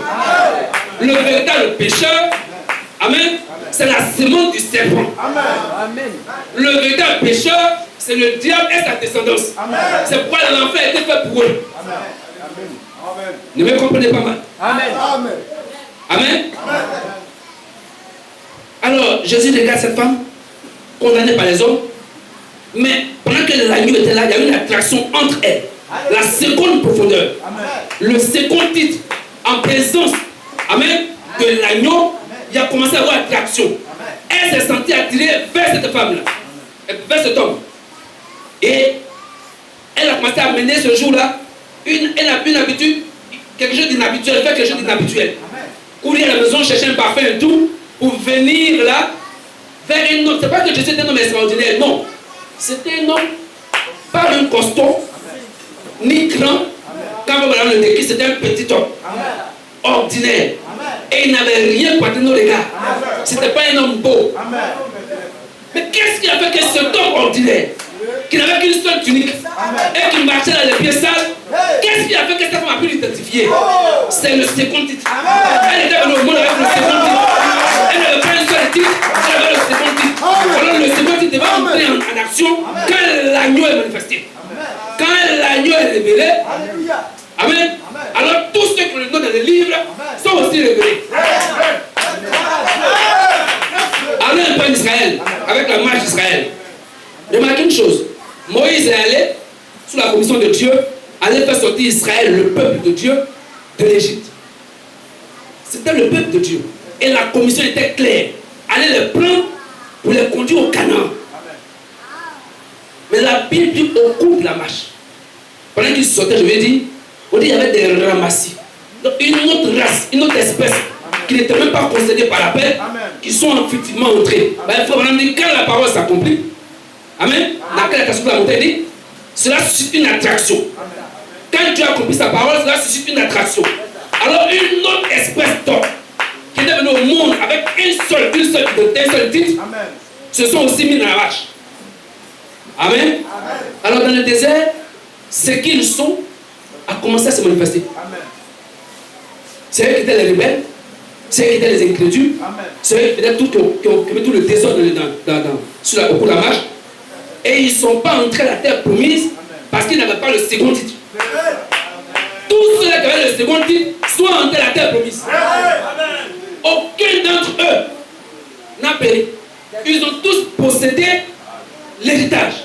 Le véritable pécheur, amen, c'est la sémence du serpent. Le véritable pécheur, c'est le diable et sa descendance. C'est pourquoi l'enfer a été fait pour eux. Ne me comprenez pas mal. Amen. Alors, Jésus regarde cette femme, condamnée par les hommes, mais pendant que l'agneau était là, il y a eu une attraction entre elles. La seconde profondeur, le second titre, en présence, amen, de l'agneau, il a commencé à avoir attraction. Elle s'est sentie attirée vers cette femme-là, vers cet homme. Et elle a commencé à mener ce jour-là elle a une habitude, quelque chose d'inhabituel, elle fait quelque chose d'inhabituel. Courir à la maison, chercher un parfum et tout, pour venir là, vers un homme. C'est pas que Jésus était un homme extraordinaire, non. C'était un homme, pas un costaud, ni grand. Quand vous regardez le décrit, c'était un petit homme, ordinaire. Et il n'avait rien pour atteindre nos regards. C'était pas un homme beau. Mais qu'est-ce qui a fait que cet homme ordinaire, qui n'avait qu'une seule tunique, et qui marchait dans les pieds sales, qu'est-ce qui a fait que cette femme a pu l'identifier? C'est le second titre. Elle était venue au monde avec le second titre. Elle n'avait pas un seul titre, elle avait le second titre. Alors le second titre devait entrer en action quand l'agneau est manifesté. Quand l'agneau est révélé, amen. Alors tous ceux qui le donnent dans les livres sont aussi révélés. Allez un peu en Israël, avec la marche d'Israël. Remarquez une chose, Moïse est allé, sous la commission de Dieu, aller faire sortir Israël, le peuple de Dieu, de l'Égypte. C'était le peuple de Dieu. Et la commission était claire. Aller les prendre pour les conduire au Canaan. Mais la Bible dit au cours de la marche, pendant qu'ils sortaient, je vais dire, on dit qu'il y avait des ramassis. Donc une autre race, une autre espèce, qui n'était même pas concédée par la paix, qui sont effectivement entrés. Il faut vraiment dire, quand la parole s'accomplit, amen, dans quelle attraction de la montagne dit, cela suscite une attraction. Quand Dieu a accompli sa parole, cela suscite une attraction. Alors une autre espèce d'homme qui est venue au monde avec un seul titre, se sont aussi mis dans la vache. Amen. Alors dans le désert, ce qu'ils sont a commencé à se manifester. C'est eux qui étaient les rebelles, c'est eux qui étaient les incrédules, c'est eux qui ont mis tout le désordre au cours de la marche. Et ils ne sont pas entrés à la terre promise parce qu'ils n'avaient pas le second titre. Tous ceux qui avaient le second titre sont entrés à la terre promise. Aucun d'entre eux n'a péri. Ils ont tous possédé l'héritage.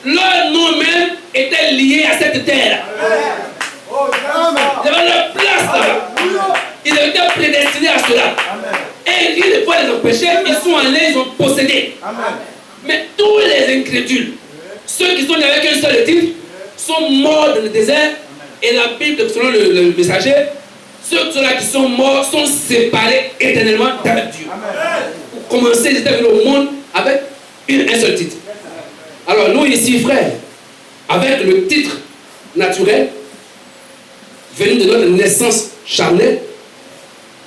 Leur nom même était lié à cette terre. Ils avaient leur place là-bas. Ils étaient prédestinés à cela. Et il ne faut les empêcher, ils sont allés, ils ont possédé. Mais tous les incrédules, ceux qui sont nés avec un seul titre, sont morts dans le désert. Et la Bible, selon le messager, ceux-là qui sont morts sont séparés éternellement d'avec Dieu. Pour commencer, ils étaient venus au monde avec un seul titre. Alors nous ici, frères, avec le titre naturel, venu de notre naissance charnelle,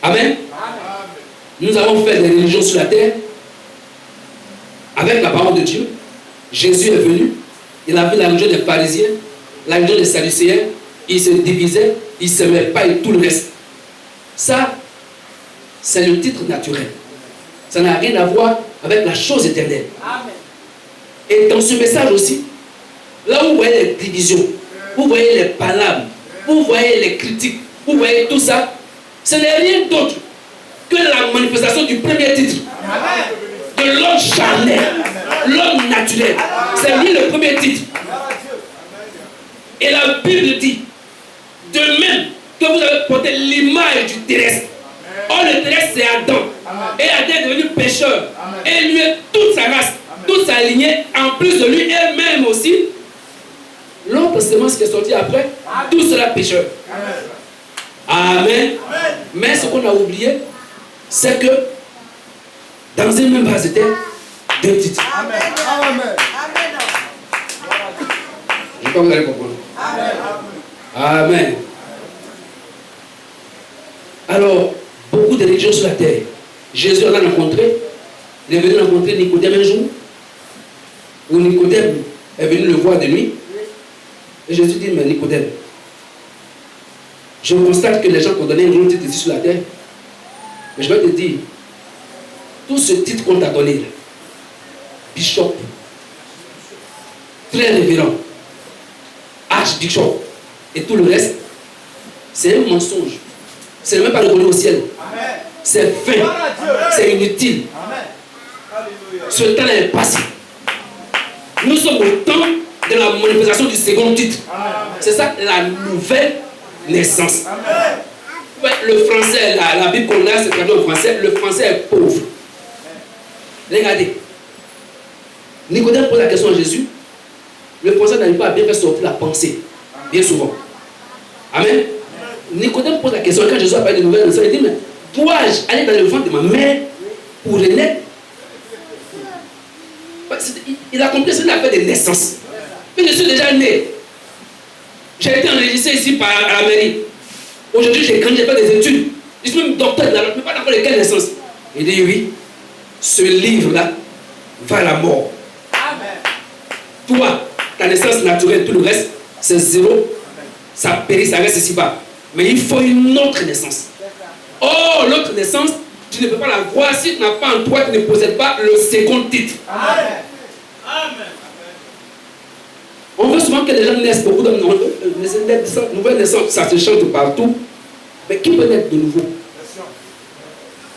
amen, nous avons fait des religions sur la terre. Avec la parole de Dieu, Jésus est venu, il a vu la religion des pharisiens, la religion des sadducéens, ils se divisaient, ils ne s'aimaient pas et tout le reste. Ça, c'est le titre naturel. Ça n'a rien à voir avec la chose éternelle. Amen. Et dans ce message aussi, là où vous voyez les divisions, vous voyez les palabres, vous voyez les critiques, vous voyez tout ça, ce n'est rien d'autre que la manifestation du premier titre. De l'homme charnel, l'homme naturel. C'est lui le premier titre. Et la Bible dit, de même que vous avez porté l'image du terrestre. Or le terrestre c'est Adam. Et Adam est devenu pécheur. Et lui, toute sa race, toute sa lignée, en plus de lui, elle-même aussi, l'autre semence qui est sorti après, tout sera pécheur. Amen. Mais ce qu'on a oublié, c'est que dans une même base de terre, deux titres. Amen. Je crois que vous allez comprendre. Amen. Alors, beaucoup de religions sur la terre. Jésus en a rencontré. Il est venu rencontrer Nicodème un jour. Où Nicodème est venu le voir de nuit. Et Jésus dit, mais Nicodème, je constate que les gens t'ont donné un grand titre ici sur la terre. Mais je vais te dire, tout ce titre qu'on t'a donné, là, bishop, très révérend, archbishop, et tout le reste, c'est un mensonge. C'est même pas reconnu au ciel. C'est vain. C'est inutile. Ce temps est passé. Nous sommes au temps de la manifestation du second titre. C'est ça la nouvelle naissance. Ouais, le français, la Bible qu'on a, c'est traduit en français. Le français est pauvre. Regardez. Nicodème pose la question à Jésus. Le français n'arrive pas à bien faire sortir la pensée. Bien souvent. Amen. Nicodème pose la question. Quand Jésus a parlé de nouvelle naissance, il dit, mais dois-je aller dans le ventre de ma mère pour renaître? Il a compris ce qu'il a fait de naissance. Mais je suis déjà né. J'ai été enregistré ici à la mairie. Aujourd'hui, j'ai grandi, j'ai fait des études. Je suis même docteur de la langue, mais pas d'accord de quelle naissance. Il dit oui, ce livre-là va à la mort. Toi, ta naissance naturelle, tout le reste, c'est zéro. Ça périt, ça reste ici-bas. Mais il faut une autre naissance. Oh, l'autre naissance, tu ne peux pas la voir si tu n'as pas en toi, tu ne possèdes pas le second titre. Amen. On veut souvent que les gens naissent beaucoup de nouvelles naissances, ça se chante partout. Mais qui peut naître de nouveau?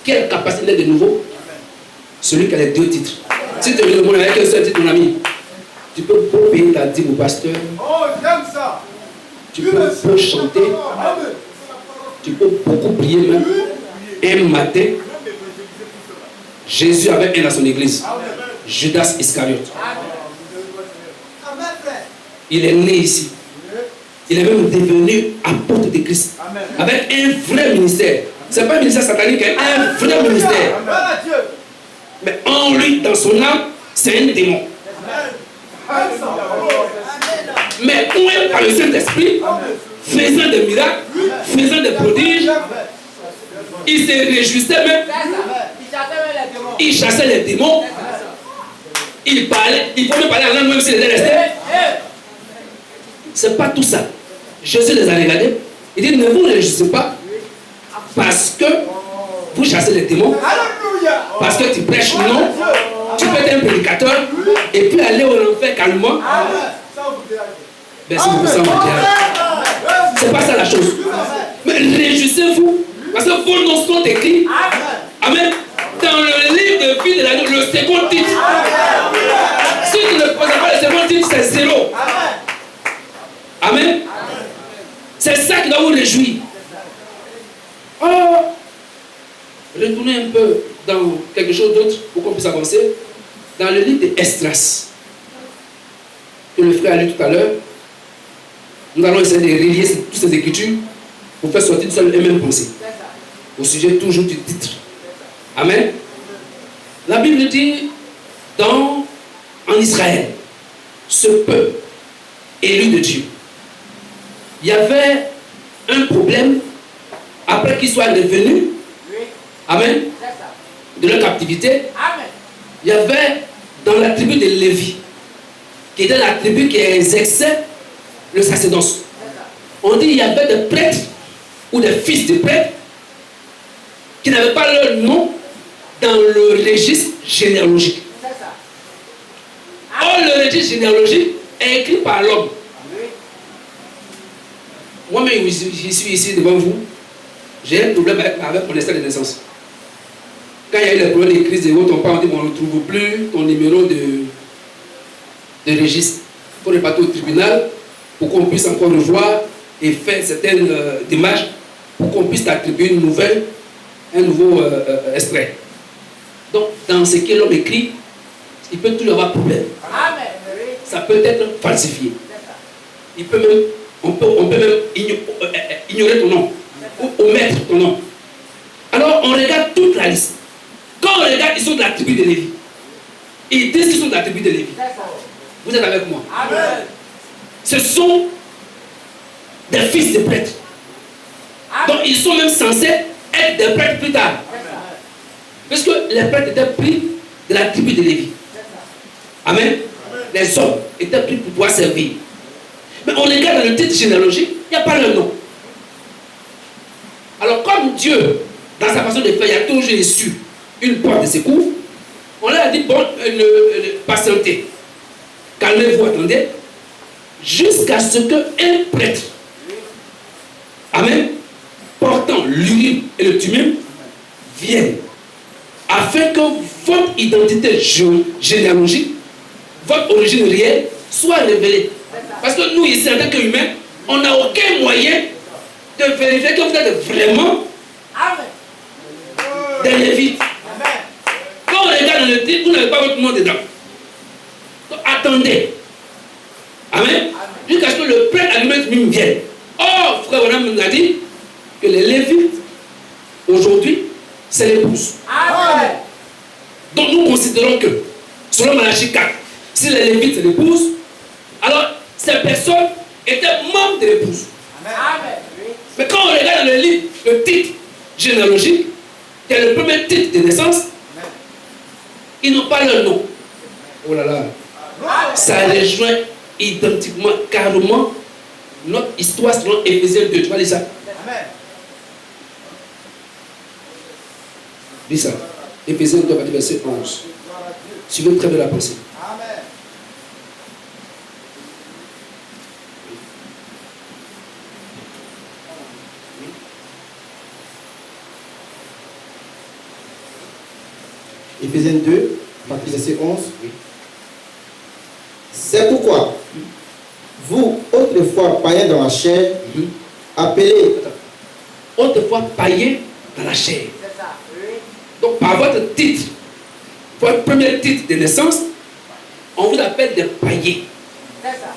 Quelle capacité d'être de nouveau? Celui qui a les deux titres. Si tu veux le monde avec un seul titre, mon ami, tu peux payer ta dîme au pasteur. Oh, j'aime ça. Tu peux chanter. Tu peux beaucoup prier même. Un matin, Jésus avait un dans son église. Judas Iscariote. Il est né ici. Il est même devenu apôtre de Christ. Avec un vrai ministère. Ce n'est pas un ministère satanique, un vrai ministère. Mais en lui, dans son âme, c'est un démon. Mais où est par le Saint-Esprit, faisant des miracles, faisant des prodiges, il se réjouissait même. Il chassait les démons. Il parlait, il pouvait parler en langue même s'il était resté. C'est pas tout ça. Jésus les a regardés. Il dit, ne vous réjouissez pas parce que vous chassez les démons. Parce que tu prêches, non. Tu peux être un prédicateur et puis aller au enfer calmement. Merci beaucoup, ça mon Dieu. C'est pas ça la chose. Mais réjouissez-vous parce que vos noms sont écrits. Amen. Dans le livre de vie de l'agneau, le second titre. Si tu ne poses pas le second titre, c'est zéro. Amen. C'est ça qui doit vous réjouir. Oh, retournez un peu dans quelque chose d'autre pour qu'on puisse avancer. Dans le livre d'Esdras, que le frère a lu tout à l'heure, nous allons essayer de relier toutes ces écritures pour faire sortir une seule et même pensée. Au sujet toujours du titre. Amen. La Bible dit en Israël, ce peuple élu de Dieu, il y avait un problème après qu'ils soient revenus. Amen. De leur captivité. Il y avait dans la tribu de Lévi, qui était la tribu qui exerçait le sacerdoce. On dit qu'il y avait des prêtres ou des fils de prêtres qui n'avaient pas leur nom dans le registre généalogique. Or, le registre généalogique est écrit par l'homme. Moi-même, je suis ici devant vous. J'ai un problème avec mon extrait de naissance. Quand il y a eu les problèmes de crise de votre on dit on ne trouve plus ton numéro de registre. Il faut repartir au tribunal pour qu'on puisse encore revoir et faire certaines démarches pour qu'on puisse t'attribuer un nouveau extrait. Donc, dans ce que l'homme écrit, il peut toujours avoir problème. Amen. Ça peut être falsifié. On peut même ignorer ton nom ou omettre ton nom. Alors, on regarde toute la liste. Quand on regarde, ils sont de la tribu de Lévi. Ils disent qu'ils sont de la tribu de Lévi. Vous êtes avec moi? Amen. Ce sont des fils de prêtres. Donc, ils sont même censés être des prêtres plus tard. Parce que les prêtres étaient pris de la tribu de Lévi. Amen. Les hommes étaient pris pour pouvoir servir. Mais on regarde dans le titre généalogique, il n'y a pas leur nom. Alors, comme Dieu, dans sa façon de faire, il a toujours su une porte de secours, on leur a dit, bon, patientez. Calmez-vous, attendez, jusqu'à ce qu'un prêtre, amen, portant l'urine et le tumulme, vienne, afin que votre identité généalogique, votre origine réelle, soit révélée. Parce que nous, ici, en tant qu'humains, on n'a aucun moyen de vérifier que vous êtes vraiment des Lévites. Quand on regarde dans le titre, vous n'avez pas votre nom dedans. Donc, attendez. Amen. Jusqu'à ce que le prêtre à lui-même vienne. Or, frère Branham nous a dit que les Lévites, aujourd'hui, c'est l'épouse. Amen. Donc, nous considérons que, selon Malachie 4, si les Lévites, c'est l'épouse, alors ces personnes étaient membres de l'épouse. Amen. Mais quand on regarde dans le livre, le titre généalogique, qui est le premier titre de naissance, ils n'ont pas leur nom. Oh là là. Ça rejoint identiquement, carrément, notre histoire selon Éphésiens 2. Tu vas lire ça? Amen. Lis ça. Éphésiens 2, verset 11. Suivez très bien la pensée. Amen. Éphésiens 2, verset 11. C'est pourquoi, vous, autrefois païens dans la chair, appelés Autrefois païens dans la chair. C'est ça. Oui. Donc, par votre titre, votre premier titre de naissance, on vous appelle des païens. C'est ça.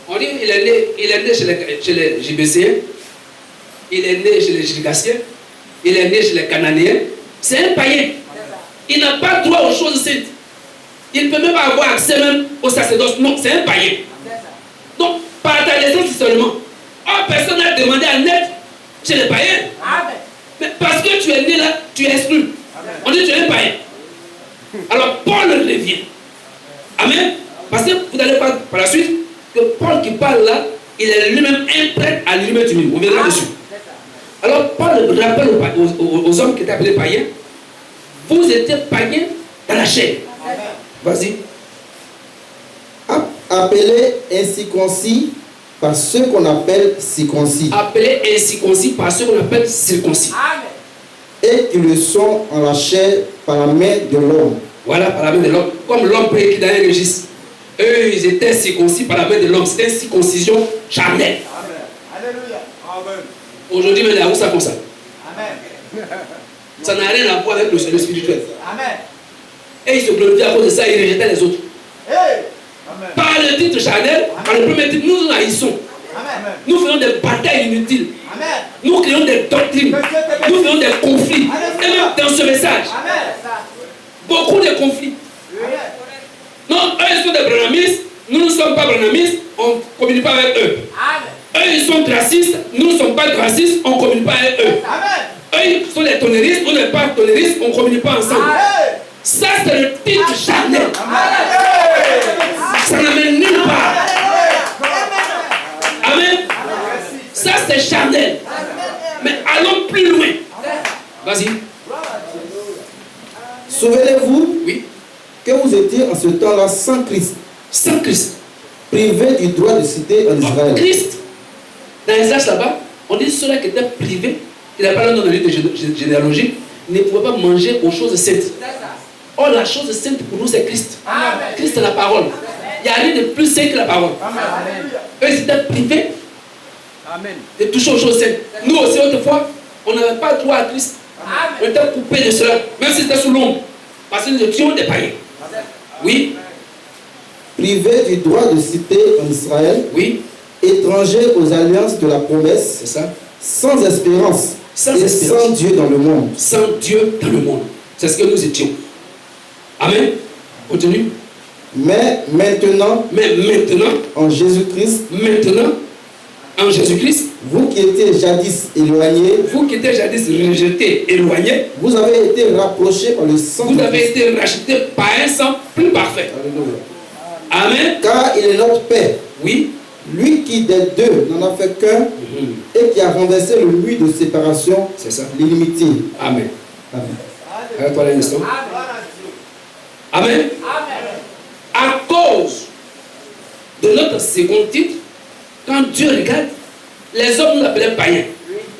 On dit il est né chez les Jébésiens, il est né chez les Girgassiens, il est né chez les Cananéens. C'est un païen. Il n'a pas droit aux choses saintes. Il ne peut même pas avoir accès même au sacerdoce. Non, c'est un païen. Donc, par ta naissance seulement. Oh, personne n'a demandé à naître chez les païens. Amen. Mais parce que tu es né là, tu es exclu. On dit que tu es un païen. Alors, Paul revient. Amen. Parce que vous allez voir par la suite que Paul qui parle là, il est lui-même un prêtre à lui-même du milieu. On verra dessus. Alors, Paul rappelle aux hommes qui étaient appelés païens, vous étiez païens dans la chair. Vas-y. appelés incirconcis par ceux qu'on appelle circoncis. Appelés incirconcis par ceux qu'on appelle circoncis. Amen. Et qui le sont en la chair par la main de l'homme. Voilà, par la main de l'homme. Comme l'homme peut écrire dans un registre. Eux, ils étaient circoncis par la main de l'homme. C'était une circoncision charnelle. Amen. Alléluia. Amen. Aujourd'hui, même les Haoussa font ça. Amen. Ça n'a rien à voir avec le spirituel. Amen. Et ils se glorifiaient à cause de ça, ils rejetaient les autres. Hey. Amen. Par le titre charnel, par le premier titre, nous nous haïssons. Amen. Nous faisons des batailles inutiles. Amen. Nous créons des doctrines. Nous faisons des conflits. Et même dans ce message, Amen. beaucoup de conflits. Non, eux ils sont des branamistes, nous ne sommes pas branamistes, on ne communique pas avec eux. Amen. Eux ils sont gracistes, nous ne sommes pas gracistes, on ne communique pas avec eux. Amen. Eux ils sont des tonnéristes, on n'est pas tonnéristes, on ne communique pas ensemble. Amen. Ça c'est le titre charnel. Ça n'amène nulle part. Amen. Ça c'est charnel. Mais allons plus loin. Vas-y. Souvenez-vous Oui. que vous étiez en ce temps-là sans Christ, Sans Christ. privés du droit de cité en Donc, Israël. Christ, dans les âges là-bas, on dit ceux-là qui étaient privés, qui n'avaient pas le nom de livre de généalogie, ne pouvaient pas manger aux choses saintes. Or, la chose sainte pour nous, c'est Christ. Amen. Christ, c'est la parole. Il n'y a rien de plus saint que la parole. Amen. Eux, ils étaient privés Amen. de toucher aux choses saintes. Nous aussi, autrefois, on n'avait pas droit à Christ. On était coupés de cela, même si c'était sous l'ombre. Parce que nous étions des païens. Oui, Privés du droit de cité en Israël, oui, étrangers aux alliances de la promesse, c'est ça. sans espérance Sans et espérance. sans Dieu dans le monde. Sans Dieu dans le monde. C'est ce que nous étions. Amen. Continue. Mais maintenant, Mais maintenant, en Jésus-Christ, en Jésus-Christ, vous qui étiez jadis éloignés, vous qui étiez jadis rejetés, éloignés, vous avez été rapprochés par le sang vous de avez Christ. été rachetés par un sang plus parfait. Alléluia. Amen. Car il est notre Père, Oui. lui qui des deux n'en a fait qu'un et qui a renversé le mur de séparation, C'est ça. l'inimitié. Amen. Amen. Arrête-toi là un instant. Amen. À cause de notre second titre, quand Dieu regarde, les hommes nous appelaient païens.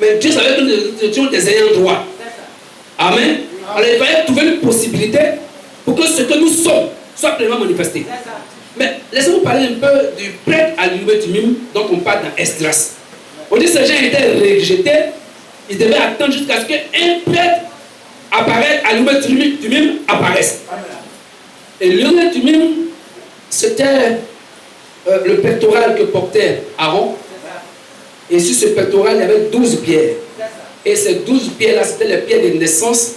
Mais Dieu savait que nous étions des ayants droit. Amen. Alors il fallait trouver une possibilité pour que ce que nous sommes soit pleinement manifesté. Mais laissez-moi parler un peu du prêtre à l'Urim dont on parle dans Esdras. On dit que ces gens étaient rejetés, ils devaient attendre jusqu'à ce qu'un prêtre apparaisse à l'Urim apparaisse. Et l'Urim, c'était le pectoral que portait Aaron. Et sur ce pectoral, il y avait 12 pierres. Et ces 12 pierres-là, c'était les pierres de naissance,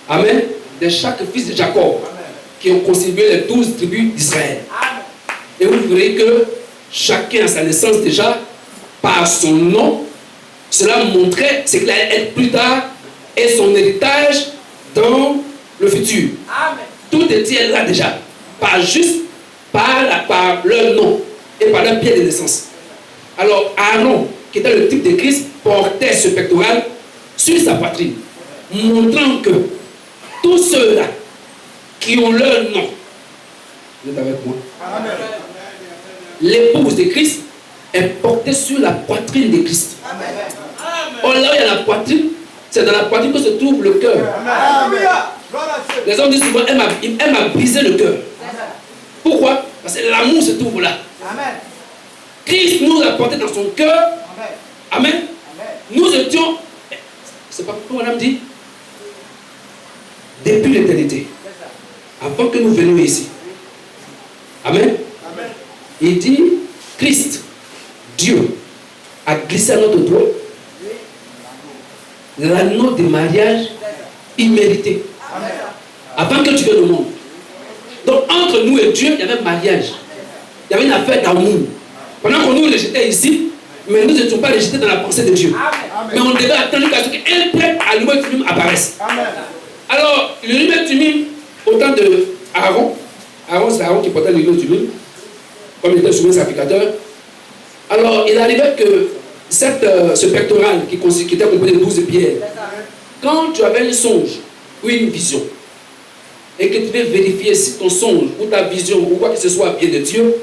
amen, de chaque fils de Jacob, qui ont constitué les 12 tribus d'Israël. Et vous verrez que chacun à sa naissance déjà, par son nom, cela montrait ce qu'il allait être plus tard et son héritage dans le futur. Tout était là déjà, pas juste par leur nom et par leur pied de naissance. Alors Aaron, qui était le type de Christ, portait ce pectoral sur sa poitrine, montrant que tous ceux-là qui ont leur nom, vous êtes avec moi? L'épouse de Christ est portée sur la poitrine de Christ. Or là où il y a la poitrine, c'est dans la poitrine que se trouve le cœur. Les hommes disent souvent, elle m'a brisé le cœur. Pourquoi? Parce que l'amour se trouve là. Christ nous a porté dans son cœur. Amen. Nous étions, c'est pas pourquoi madame dit, depuis l'éternité, avant que nous venions ici. Amen. Il dit, Christ, Dieu, a glissé à notre doigt l'anneau de mariage immérité. Avant que tu viennes au monde. Donc entre nous et Dieu, il y avait un mariage. Il y avait une affaire d'amour. Pendant qu'on nous rejetait ici, mais nous n'étions pas rejetés dans la pensée de Dieu. Mais on devait attendre jusqu'à ce qu'un prêtre à l'Urim apparaisse. Alors, l'Urim, au temps de Aaron, c'est Aaron qui portait l'Urim, comme il était souvent sacrificateur. Alors, il arrivait que ce pectoral qui était composé de 12 pierres, quand tu avais un songe ou une vision, et que tu devais vérifier si ton songe ou ta vision ou quoi que ce soit vient de Dieu,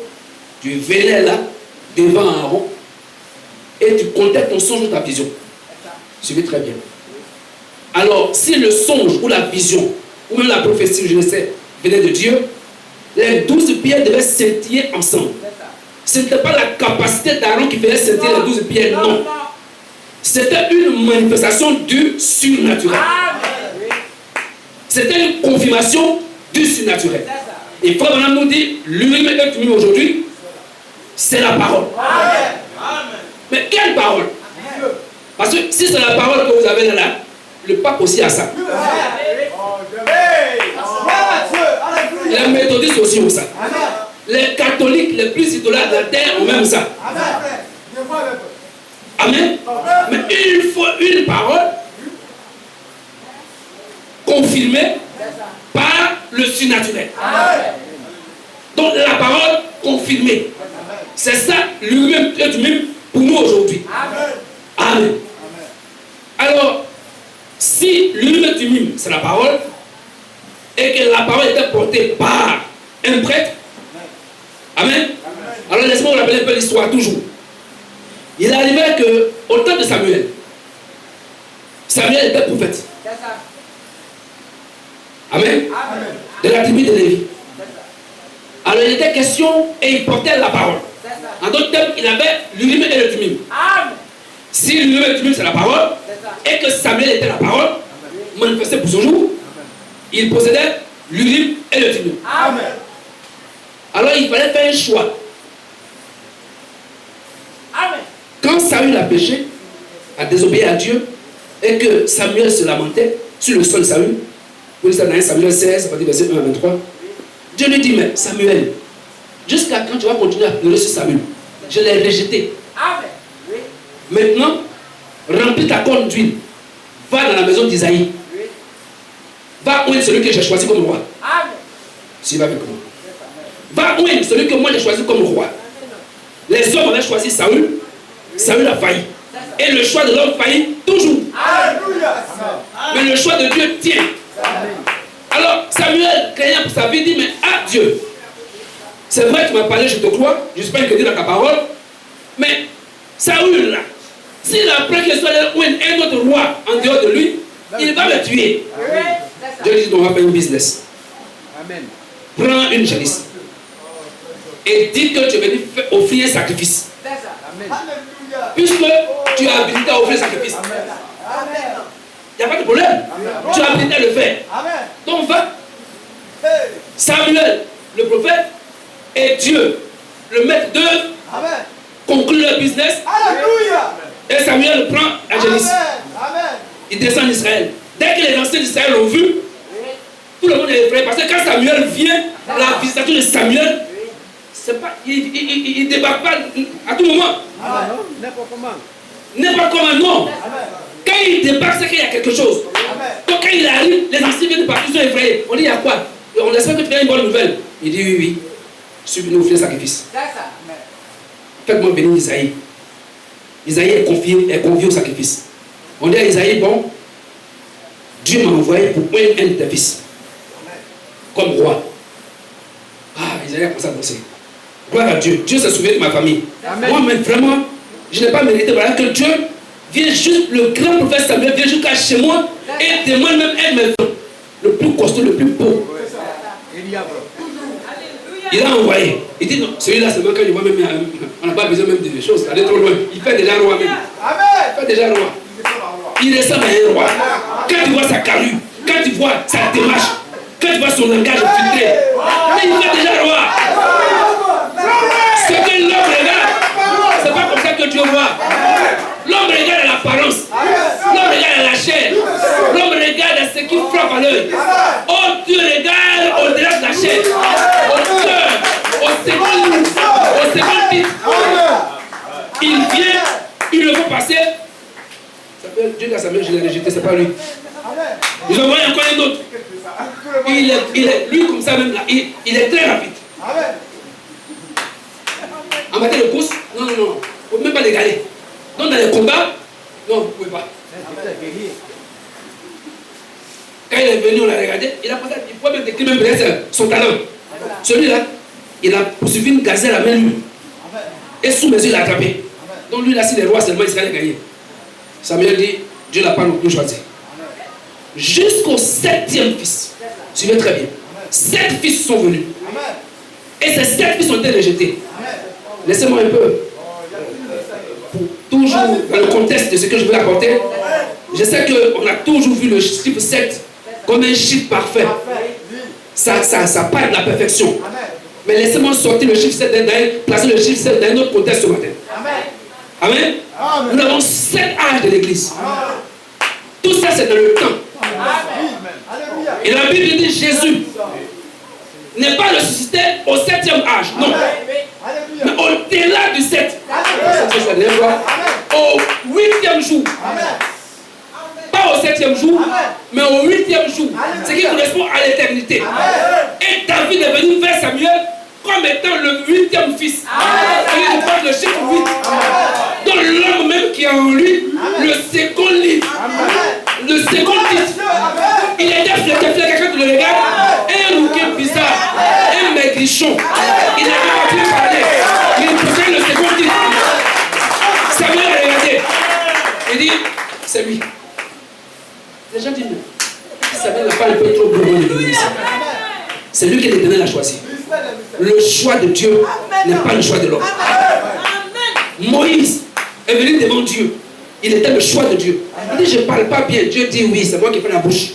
tu venais là, devant Aaron, et tu comptais ton songe ou ta vision. Suivez très bien. Alors, si le songe ou la vision, ou même la prophétie, je ne sais, venait de Dieu, les 12 pierres devaient scintiller ensemble. Ce n'était pas la capacité d'Aaron qui faisait scintiller les 12 pierres, non. C'était une manifestation du surnaturel. C'était une confirmation du surnaturel. Et Frère Branham nous dit, l'Urim et Thummim aujourd'hui, c'est la parole. Mais quelle parole? Parce que si c'est la parole que vous avez là, le pape aussi a ça. Les méthodistes aussi ont ça. Les catholiques les plus idolâtres de la terre ont même ça. Amen. Mais il faut une parole confirmée par le surnaturel. Donc la parole confirmée. C'est ça l'Urim et Thummim pour nous aujourd'hui. Amen. Alors, si l'Urim et Thummim c'est la parole, et que la parole était portée par un prêtre. Amen. Alors laisse-moi vous rappeler un peu l'histoire toujours. Il arrivait qu'au temps de Samuel, Samuel était prophète. Amen. De la tribu de Lévi. Alors il était question et il portait la parole. En d'autres termes, il avait l'Urim et le Thummim. Si l'Urim et le Thummim c'est la parole, et que Samuel était la parole, manifestée pour ce jour, il possédait l'Urim et le Thummim. Alors il fallait faire un choix. Quand Saül a péché, a désobéi à Dieu, et que Samuel se lamentait sur le sol de Saül, vous lisez dans Samuel 16, à partir du verset 1 à 23, Dieu lui dit, mais Samuel, jusqu'à quand tu vas continuer à pleurer sur Samuel? Je l'ai rejeté. Maintenant, remplis ta corne d'huile. Va dans la maison d'Isaïe. Va oindre celui que j'ai choisi comme roi. S'il va avec moi. Va oindre celui que moi j'ai choisi comme roi. Les hommes avaient choisi Saül. Saül a failli. Et le choix de l'homme faillit toujours. Mais le choix de Dieu tient. Alors Samuel, craignant pour sa vie, dit, mais Dieu, c'est vrai que tu m'as parlé, je te crois, j'espère que Dieu dans ta parole, mais Saül là, s'il apprend que soit un autre roi en dehors de lui, il va me tuer. Dieu dit, on va faire un business. Amen. Prends une génisse et dis que tu es venu offrir un sacrifice. Amen. Puisque tu as habilité à offrir un sacrifice. Il n'y a pas de problème. Tu as habilité à le faire. Donc va. Samuel, le prophète, et Dieu, le maître d'œuvre, conclut le business. Et Samuel prend la génisse. Il descend en Israël. Dès que les anciens d'Israël l'ont vu, tout le monde est effrayé. Parce que quand Samuel vient, la visitation de Samuel, c'est pas, il ne débarque pas à tout moment. N'importe comment. N'importe comment, non. Quand il débarque, c'est qu'il y a quelque chose. Donc quand il arrive, les anciens viennent de partout, ils sont effrayés. On dit, il y a quoi? On espère que tu as une bonne nouvelle. Il dit, oui, oui. Je suis venu offrir un sacrifice. Faites-moi venir Isaïe. Isaïe est convié au sacrifice. On dit à Isaïe, bon, Dieu m'a envoyé pour un de tes fils. Comme roi. Isaïe a commencé à danser. Gloire à Dieu. Dieu s'est souvenu de ma famille. Amen. Moi, mais vraiment, je n'ai pas mérité. Voilà que Dieu vient juste, le grand prophète Samuel vient jusqu'à chez moi et demande même un maison. Le plus costaud, le plus beau. Il a envoyé. Il dit non, celui-là, c'est moi quand je vois même, on n'a pas besoin même de choses, aller trop loin. Il fait déjà roi même. Il fait déjà roi. Il ressemble à un roi. Quand tu vois sa carrure, quand tu vois sa démarche, quand tu vois son langage filtré, il fait déjà roi. Ce que l'homme regarde, c'est pas comme ça que Dieu voit. L'homme regarde à l'apparence. L'homme regarde à la chair. L'homme regarde à ce qui frappe à l'œil. Oh, Dieu regarde au-delà de la chair. Au cœur, au second titre. Il vient, il le fait passer. Dieu dans sa main, je l'ai rejeté, c'est pas lui. Ils ont envoyé encore un autre. Lui comme ça même là, il est très rapide. En matière de course, non, il ne faut même pas l'égaler. Donc dans les combats, non, vous ne pouvez pas. Quand il est venu, on l'a regardé, il a pensé, il faut même décrire même peut-être son talent. Celui-là, il a poursuivi une gazelle à main nue. Et sous mes yeux, il l'a attrapé. Donc lui, là, si les rois seulement, Israël a gagné. Samuel dit, Dieu n'a pas non plus choisi. Jusqu'au 7e fils. Suivez très bien. 7 fils sont venus. Et ces 7 fils ont été rejetés. Laissez-moi un peu. Toujours dans le contexte de ce que je veux apporter. Je sais qu'on a toujours vu le chiffre 7 comme un chiffre parfait. Ça parle de la perfection. Mais laissez-moi sortir le chiffre 7 placer le chiffre 7 dans un autre contexte ce matin. Amen. Nous avons 7 âges de l'église. Tout ça, c'est dans le temps. Et la Bible dit Jésus n'est pas ressuscité au 7e âge. Non. Mais au-delà du 7. Au 8e jour. Pas au 7e jour, mais au 8e jour. Ce qui correspond à l'éternité. Et David est venu vers Samuel comme étant le 8e fils. Il parle le chiffre 8. Donc l'homme même qui est en lui, le second livre, le second titre, il était fléqué quand tu le regardes, c'est lui. Les gens disent, ça n'a pas un peu trop gourmand de venir ici. C'est lui que l'Éternel a choisi. Le choix de Dieu n'est pas le choix de l'homme. Moïse est venu devant Dieu. Il était le choix de Dieu. Il dit, je ne parle pas bien. Dieu dit, oui, c'est moi qui fais la bouche.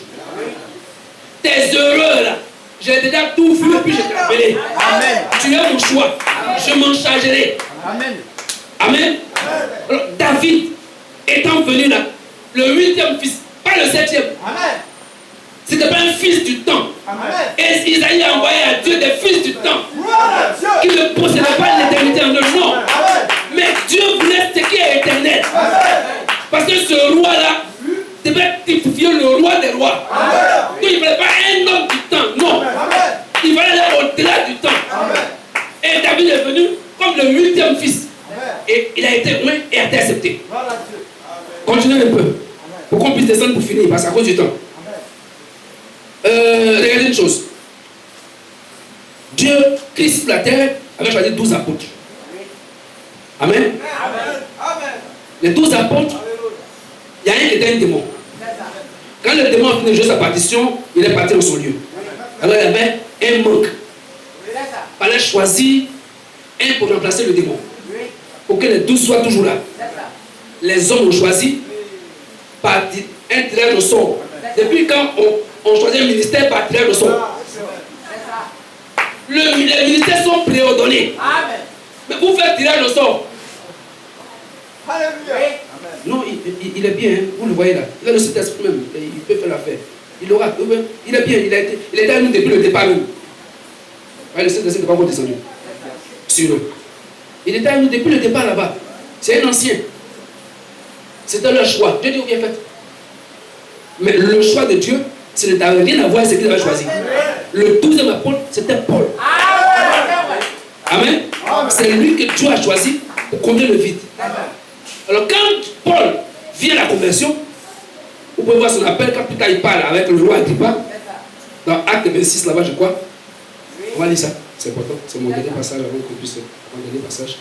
T'es heureux là. J'ai déjà tout vu et puis je t'ai appelé. Tu es mon choix. Je m'en chargerai. Amen. Amen. Alors, David étant venu là, le 8e fils, pas le 7e. Amen. C'était pas un fils du temps. Amen. Et Isaïe a envoyé à Dieu des fils du temps Gloire à Dieu. qui ne possédaient pas l'éternité en eux. Non. Amen. Mais Dieu voulait ce qui est éternel. Amen. Parce que ce roi-là devait typifier le roi des rois. Amen. Donc il ne fallait pas un homme du temps. Non. Amen. Il fallait aller au-delà du temps. Amen. Et David est venu comme le 8e fils. Amen. Et il a été loin et a été accepté. Gloire à Dieu. Continuez un peu. Pour qu'on puisse descendre pour finir, parce qu'à cause du temps. Regardez une chose. Dieu, Christ sur la terre, avait choisi 12 apôtres. Amen. Les 12 apôtres, il y a un qui était un démon. Quand le démon a fini de jouer sa partition, il est parti dans son lieu. Alors il y avait un manque. Il fallait choisir un pour remplacer le démon. Pour que les 12 soient toujours là. Les hommes ont choisi par un tirage au sort. Depuis quand on choisit un ministère par tirage au sort? Les ministères sont préordonnés. Mais vous faites tirage au sort. Non, il est bien, hein. Vous le voyez là. Il a le Saint-Esprit même. Il peut faire l'affaire. Il aura. Il est bien. Il était à nous depuis le départ même. Ouais, le Saint-Esprit n'est pas encore descendu. Sur nous. Il était à nous depuis le départ là-bas. C'est un ancien. C'était leur choix. Dieu dit, vous bien fait. Mais le choix de Dieu, ce n'avait rien à voir avec ce qu'il avait choisi. Le 12e apôtre, c'était Paul. Amen. C'est lui que Dieu a choisi pour combler le vide. Alors quand Paul vient à la conversion, vous pouvez voir son appel quand plus tard il parle avec le roi Agrippa, dans Acte 26 là-bas je crois. On va lire ça, c'est important. C'est mon dernier passage avant qu'on puisse mon dernier passage.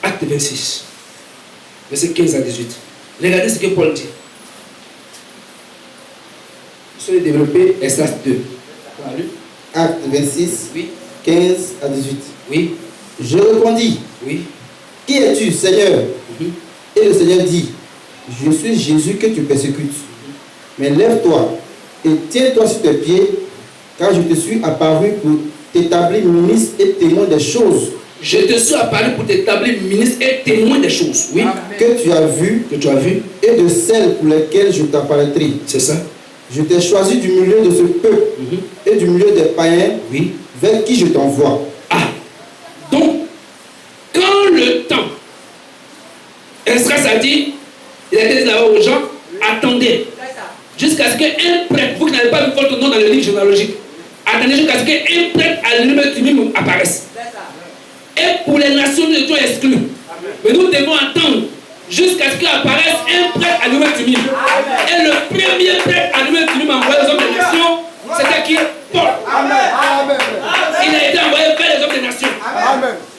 Acte 26, verset 15 à 18. Regardez ce que Paul dit. Soyez développé, Esdras 2. Acte 26, Oui. 15 à 18. Oui. Je répondis, Oui. qui es-tu, Seigneur? Et le Seigneur dit, je suis Jésus que tu persécutes. Mais lève-toi et tiens-toi sur tes pieds, car je te suis apparu pour t'établir ministre et témoin des choses Je te suis apparu pour t'établir ministre et témoin des choses. Oui. que tu as vues Que tu as vu. et de celles pour lesquelles je t'apparaîtrai. C'est ça. Je t'ai choisi du milieu de ce peuple et du milieu des païens Oui. vers qui je t'envoie. Ah. Donc, quand le temps, Esdras a dit, il a dit là-bas aux gens, attendez. Jusqu'à ce qu'un prêtre, vous qui n'avez pas vu votre nom dans le livre généalogique, attendez jusqu'à ce qu'un prêtre à l'Urim apparaisse. Et pour les nations, nous étions exclus. Mais nous devons attendre jusqu'à ce qu'apparaisse un prêtre à l'Urim. Et le premier prêtre à l'Urim envoyé aux hommes des nations, c'était qui? Paul. Il a été envoyé vers les hommes des nations.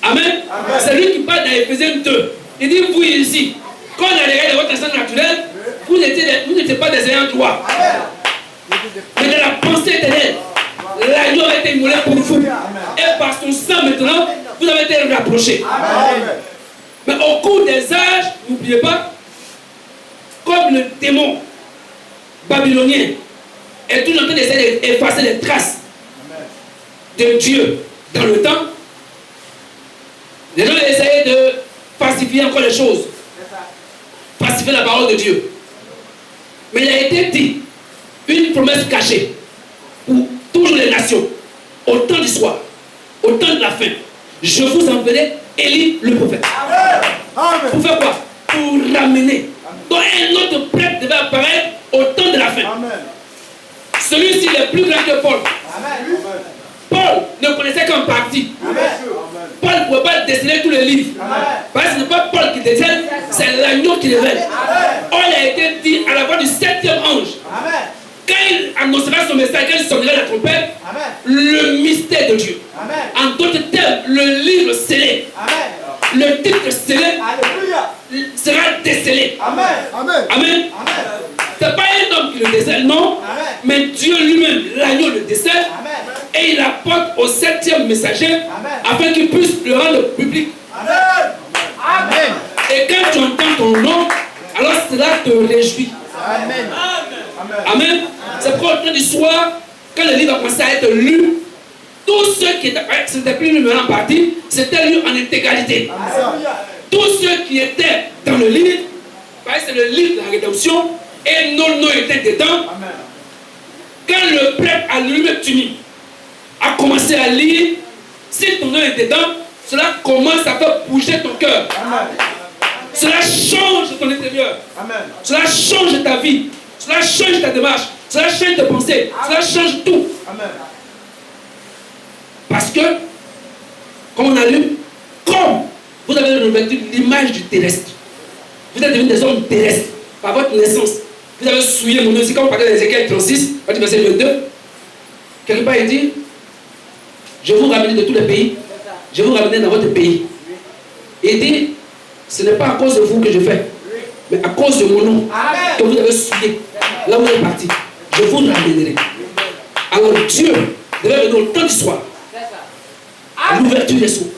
Amen. C'est lui qui parle dans Éphésiens 2. Il dit, vous ici, quand on a regardé votre instinct naturel, vous n'étiez pas des ayants droit. Mais de la pensée éternelle, l'agneau a été immolé pour vous. Et par son sang maintenant, vous avez été rapprochés. Mais au cours des âges, n'oubliez pas, comme le démon babylonien est toujours en train d'essayer d'effacer les traces de Dieu dans le temps, les gens ont essayé de falsifier encore les choses, falsifier la parole de Dieu. Mais il a été dit, une promesse cachée pour toujours les nations, au temps du soir, au temps de la fin. Je vous enverrai Élie le prophète. Pour faire quoi? Pour ramener. Donc un autre prêtre devait apparaître au temps de la fin. Celui-ci est plus grand que Paul. Paul ne connaissait qu'en partie. Paul ne pouvait pas dessiner tous les livres. Parce que ce n'est pas Paul qui dessine, c'est l'agneau qui révèle. Or, il a été dit à la voix du 7e ange. Quand il annoncera son message, quand il sonnera la trompette, le mystère de Dieu. En d'autres termes, le livre scellé. Le titre scellé. messager afin qu'il puisse le rendre public. Amen. Et quand tu entends ton nom, alors cela te réjouit. Amen. Amen. C'est pourquoi au temps du soir, quand le livre a commencé à être lu, tous ceux qui étaient, c'était plus lu en partie, c'était lu en intégralité. Tous ceux qui étaient dans le livre, c'est le livre de la rédemption, et nos noms étaient dedans. Quand le prêtre a lui-même tenu, a commencé à lire, si ton nom est dedans, cela commence à faire bouger ton cœur. Cela change ton intérieur. Cela change ta vie. Cela change ta démarche. Cela change tes pensées. Cela change tout. Parce que, comme on a lu, comme vous avez revêtu l'image du terrestre, vous êtes devenus des hommes terrestres par votre naissance. Vous avez souillé mon nom. C'est quand on parlait d'Ézéchiel 36, verset 22. Quelque part, il dit, je vous ramène de tous les pays. Je vous ramène dans votre pays. Il dit, ce n'est pas à cause de vous que je fais, mais à cause de mon nom que vous avez souillé. Là où vous êtes parti, je vous ramènerai. Alors Dieu devait venir au temps du soir, à l'ouverture des sceaux,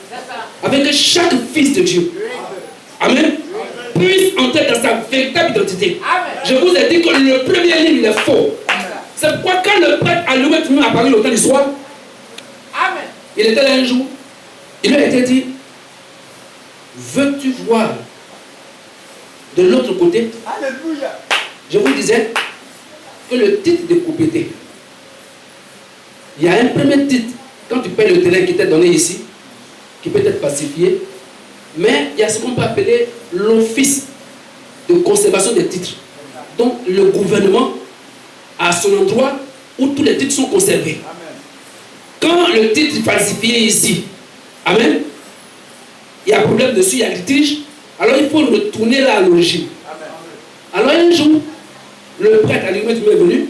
avec que chaque fils de Dieu, amen, puisse entrer dans sa véritable identité. Je vous ai dit que le premier livre il est faux. C'est pourquoi quand le prêtre a lui-même apparu au temps du soir, il était là un jour, il lui a été dit, veux-tu voir de l'autre côté? Alléluia. Je vous disais que le titre de propriété, il y a un premier titre, quand tu payes le terrain qui t'est donné ici, qui peut être pacifié, mais il y a ce qu'on peut appeler l'office de conservation des titres. Donc le gouvernement a son endroit où tous les titres sont conservés. Quand le titre est falsifié ici, amen, il y a un problème dessus, il y a litige, alors il faut retourner là à l'origine. Alors un jour, le prêtre à lui-même est venu,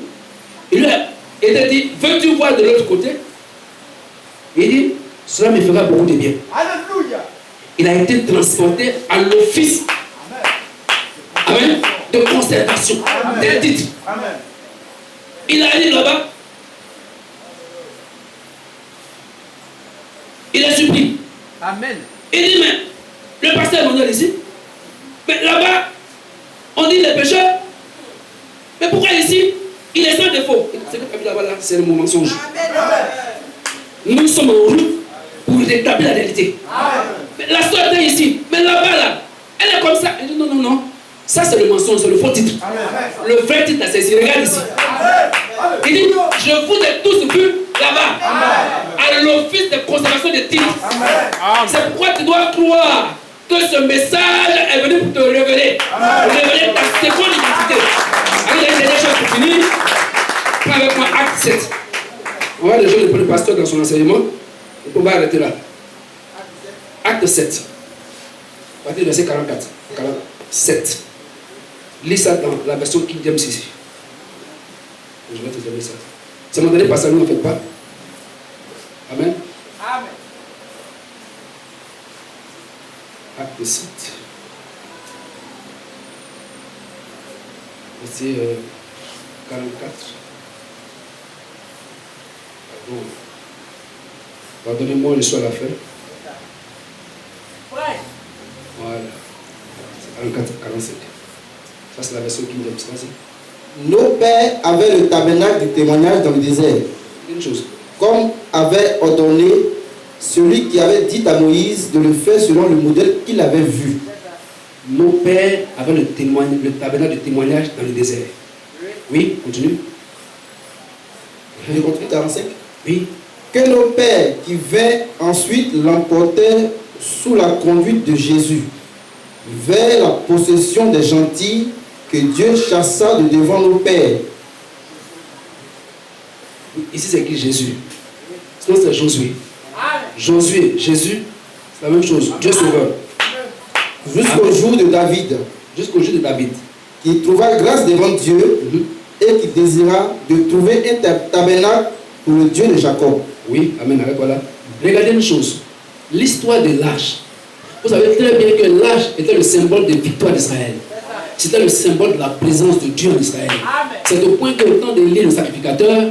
il lui a dit, veux-tu voir de l'autre côté? Il dit, cela me fera beaucoup de bien. Alléluia. Il a été transporté à l'office, amen, de conservation des titres. Amen. Il a allé là-bas, il a supplié. Amen. Il dit, mais le pasteur m'a dit ici, mais là-bas, on dit les pécheurs, mais pourquoi ici, il est sans défaut? Ce que tu as vu là-bas, là, c'est le mensonge. Nous sommes en route pour rétablir la réalité. Mais la soeur est ici, mais là-bas, là, elle est comme ça. Il dit, non, non, non, ça c'est le mensonge, c'est le faux titre. Le vrai titre, c'est ici, regarde ici. Il dit, je vous ai tous vus là-bas, à l'office de conservation des titres. C'est pourquoi tu dois croire que ce message est venu pour te révéler ta seconde identité. Allez, il y a une dernière chose pour finir. Prends avec moi acte 7. On va déjà le pasteur dans son enseignement. On va arrêter là. Acte 7. À partir du verset 44. 47. Lis ça dans la version King James ici. Je vais te donner ça. Ça m'a donné pas ça, nous ne faites pas. Amen. Amen. Acte 7. Verset 44. Pardon. Pardonnez-moi, je suis à la fin. Voilà. C'est 44, 45. Ça, c'est la version King James. Vas-y. Nos pères avaient le tabernacle du témoignage dans le désert, Une chose. comme avait ordonné celui qui avait dit à Moïse de le faire selon le modèle qu'il avait vu. Nos pères avaient le tabernacle du témoignage dans le désert. Oui, continue. Je continue 45. Oui. Que nos pères qui vinrent ensuite l'emportèrent sous la conduite de Jésus vers la possession des gentils que Dieu chassa de devant nos pères. Ici, c'est écrit Jésus. Sinon, c'est Josué. Josué, Jésus, c'est la même chose. Dieu sauveur. Jusqu'au jour de David, Jusqu'au jour de David. qui trouva grâce devant Dieu et qui désira de trouver un tabernacle pour le Dieu de Jacob. Oui, amen, arrête-toi là. Regardez une chose. L'histoire de l'arche. Vous savez très bien que l'arche était le symbole de victoire d'Israël. C'était le symbole de la présence de Dieu en Israël. C'est au point que au temps de l'île le sacrificateur,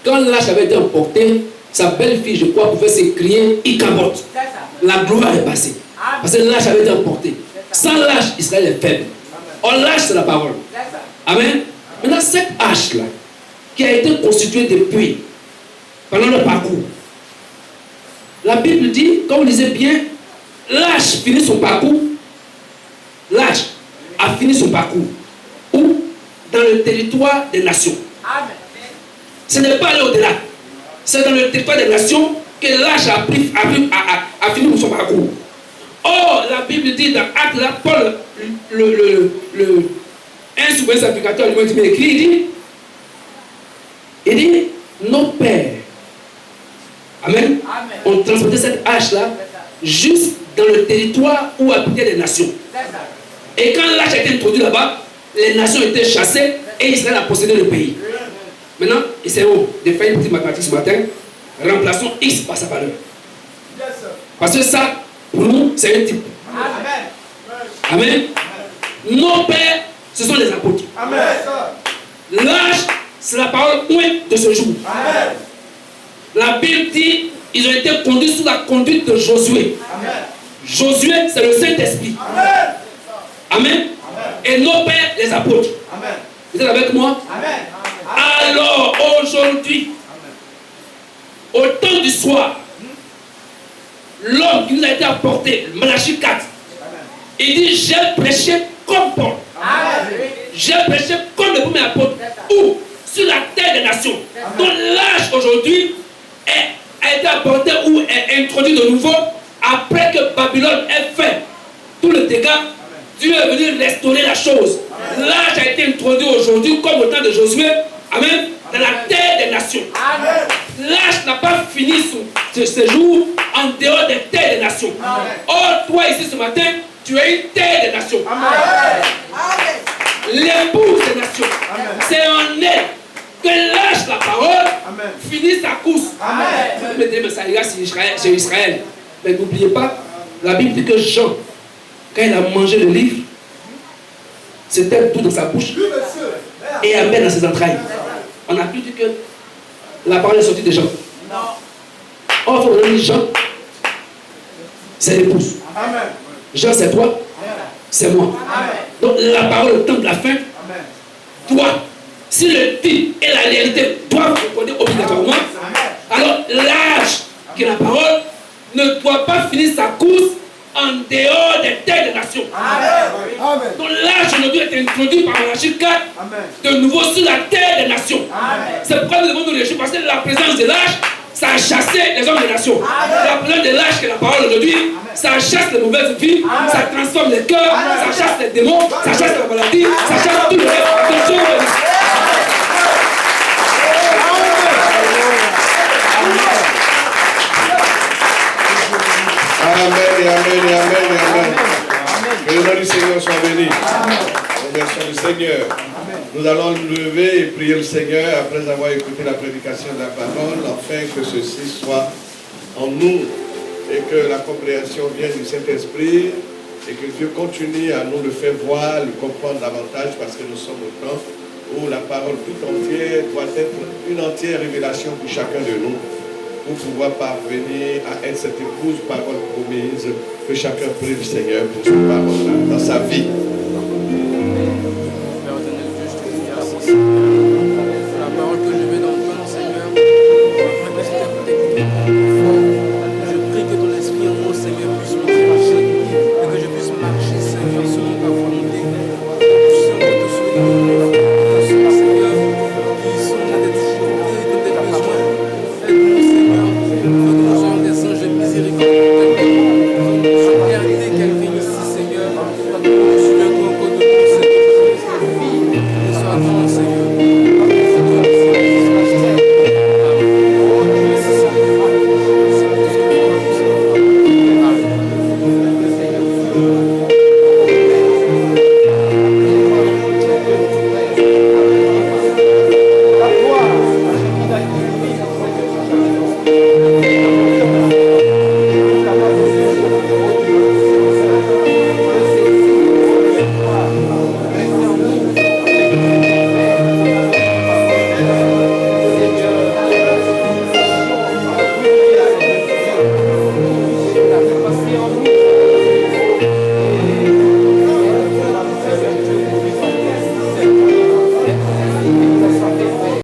quand l'arche avait été emportée, sa belle-fille, je crois, pouvait s'écrier Ichabod. C'est ça. La gloire est passée. Parce que l'âge avait été emporté. Sans l'âge, Israël est faible. Or, l'âge, c'est la parole. C'est ça. Amen. Maintenant, cette hache-là, qui a été constituée depuis, pendant le parcours, la Bible dit, quand vous lisez bien, l'âge finit son parcours. L'âge a fini son parcours. Où? Dans le territoire des nations. Amen. Ce n'est pas aller au-delà. C'est dans le territoire des nations que l'âge a fini son parcours. Or, la Bible dit dans Actes, là, Paul, un souverain sacrificateur, lui écrit, il dit, nos pères, amen, Amen. ont transporté cette hache-là juste dans le territoire où habitaient les nations. C'est ça. Et quand l'âge a été introduit là-bas, les nations étaient chassées et Israël a possédé le pays. Maintenant, essayons de faire une petite mathématique ce matin. Remplaçons X par sa valeur. Yes, sir. Parce que ça, pour nous, c'est un type. Amen. Amen. Nos pères, ce sont les apôtres. Amen. L'âge, c'est la parole point de ce jour. Amen. La Bible dit, ils ont été conduits sous la conduite de Josué. Amen. Josué, c'est le Saint-Esprit. Amen. Amen. Et nos pères, les apôtres. Amen. Vous êtes avec moi? Amen. Alors, aujourd'hui, au temps du soir, l'homme qui nous a été apporté, Malachie 4, il dit, j'ai prêché comme Paul. Amen. J'ai prêché comme le premier apôtre. Où? Sur la terre des nations. Donc l'âge aujourd'hui a été apporté ou est introduit de nouveau après que Babylone ait fait tout le dégât. Dieu est venu restaurer la chose. L'âge a été introduit aujourd'hui comme au temps de Josué. Amen. Dans la terre des nations. Amen. L'âge n'a pas fini ce séjour en dehors des terres des nations. Or, toi ici ce matin, tu es une terre des nations. L'épouse des nations. C'est en elle que lâche la parole, finit sa course. Amen. Vous me dites, mais ça ira chez Israël. Mais n'oubliez pas, la Bible dit que Jean, quand il a mangé le livre, c'était tout dans sa bouche et amer dans ses entrailles. On a pu dire que la parole est sortie de Jean. Or, on a dit Jean, c'est l'épouse. Jean, c'est toi, c'est moi. Donc la parole au temps de la fin, toi, si le titre et la réalité doivent se reconnaître obligatoirement, alors l'âge qui est la parole ne doit pas finir sa course en dehors des terres des nations. Donc l'âge aujourd'hui est introduit par Malachie 4 de nouveau sur la terre des nations. C'est pourquoi nous devons nous réjouir, parce que la présence de l'âge, ça a chassé les hommes des nations. La présence de l'âge qui est la parole aujourd'hui, ça chasse les mauvaises vies, ça transforme les cœurs, ça chasse les démons, ça chasse la maladie, ça chasse tout le reste. Donc, Dieu bénisse. Amen, amen, amen, amen. Que le nom du Seigneur soit béni. Remercions le Seigneur. Nous allons nous lever et prier le Seigneur après avoir écouté la prédication de la parole, afin que ceci soit en nous et que la compréhension vienne du Saint-Esprit et que Dieu continue à nous le faire voir, le comprendre davantage, parce que nous sommes au temps où la parole tout entière doit être une entière révélation pour chacun de nous, pour pouvoir parvenir à être cette épouse parole promise, que chacun prie le Seigneur pour cette parole-là, dans sa vie.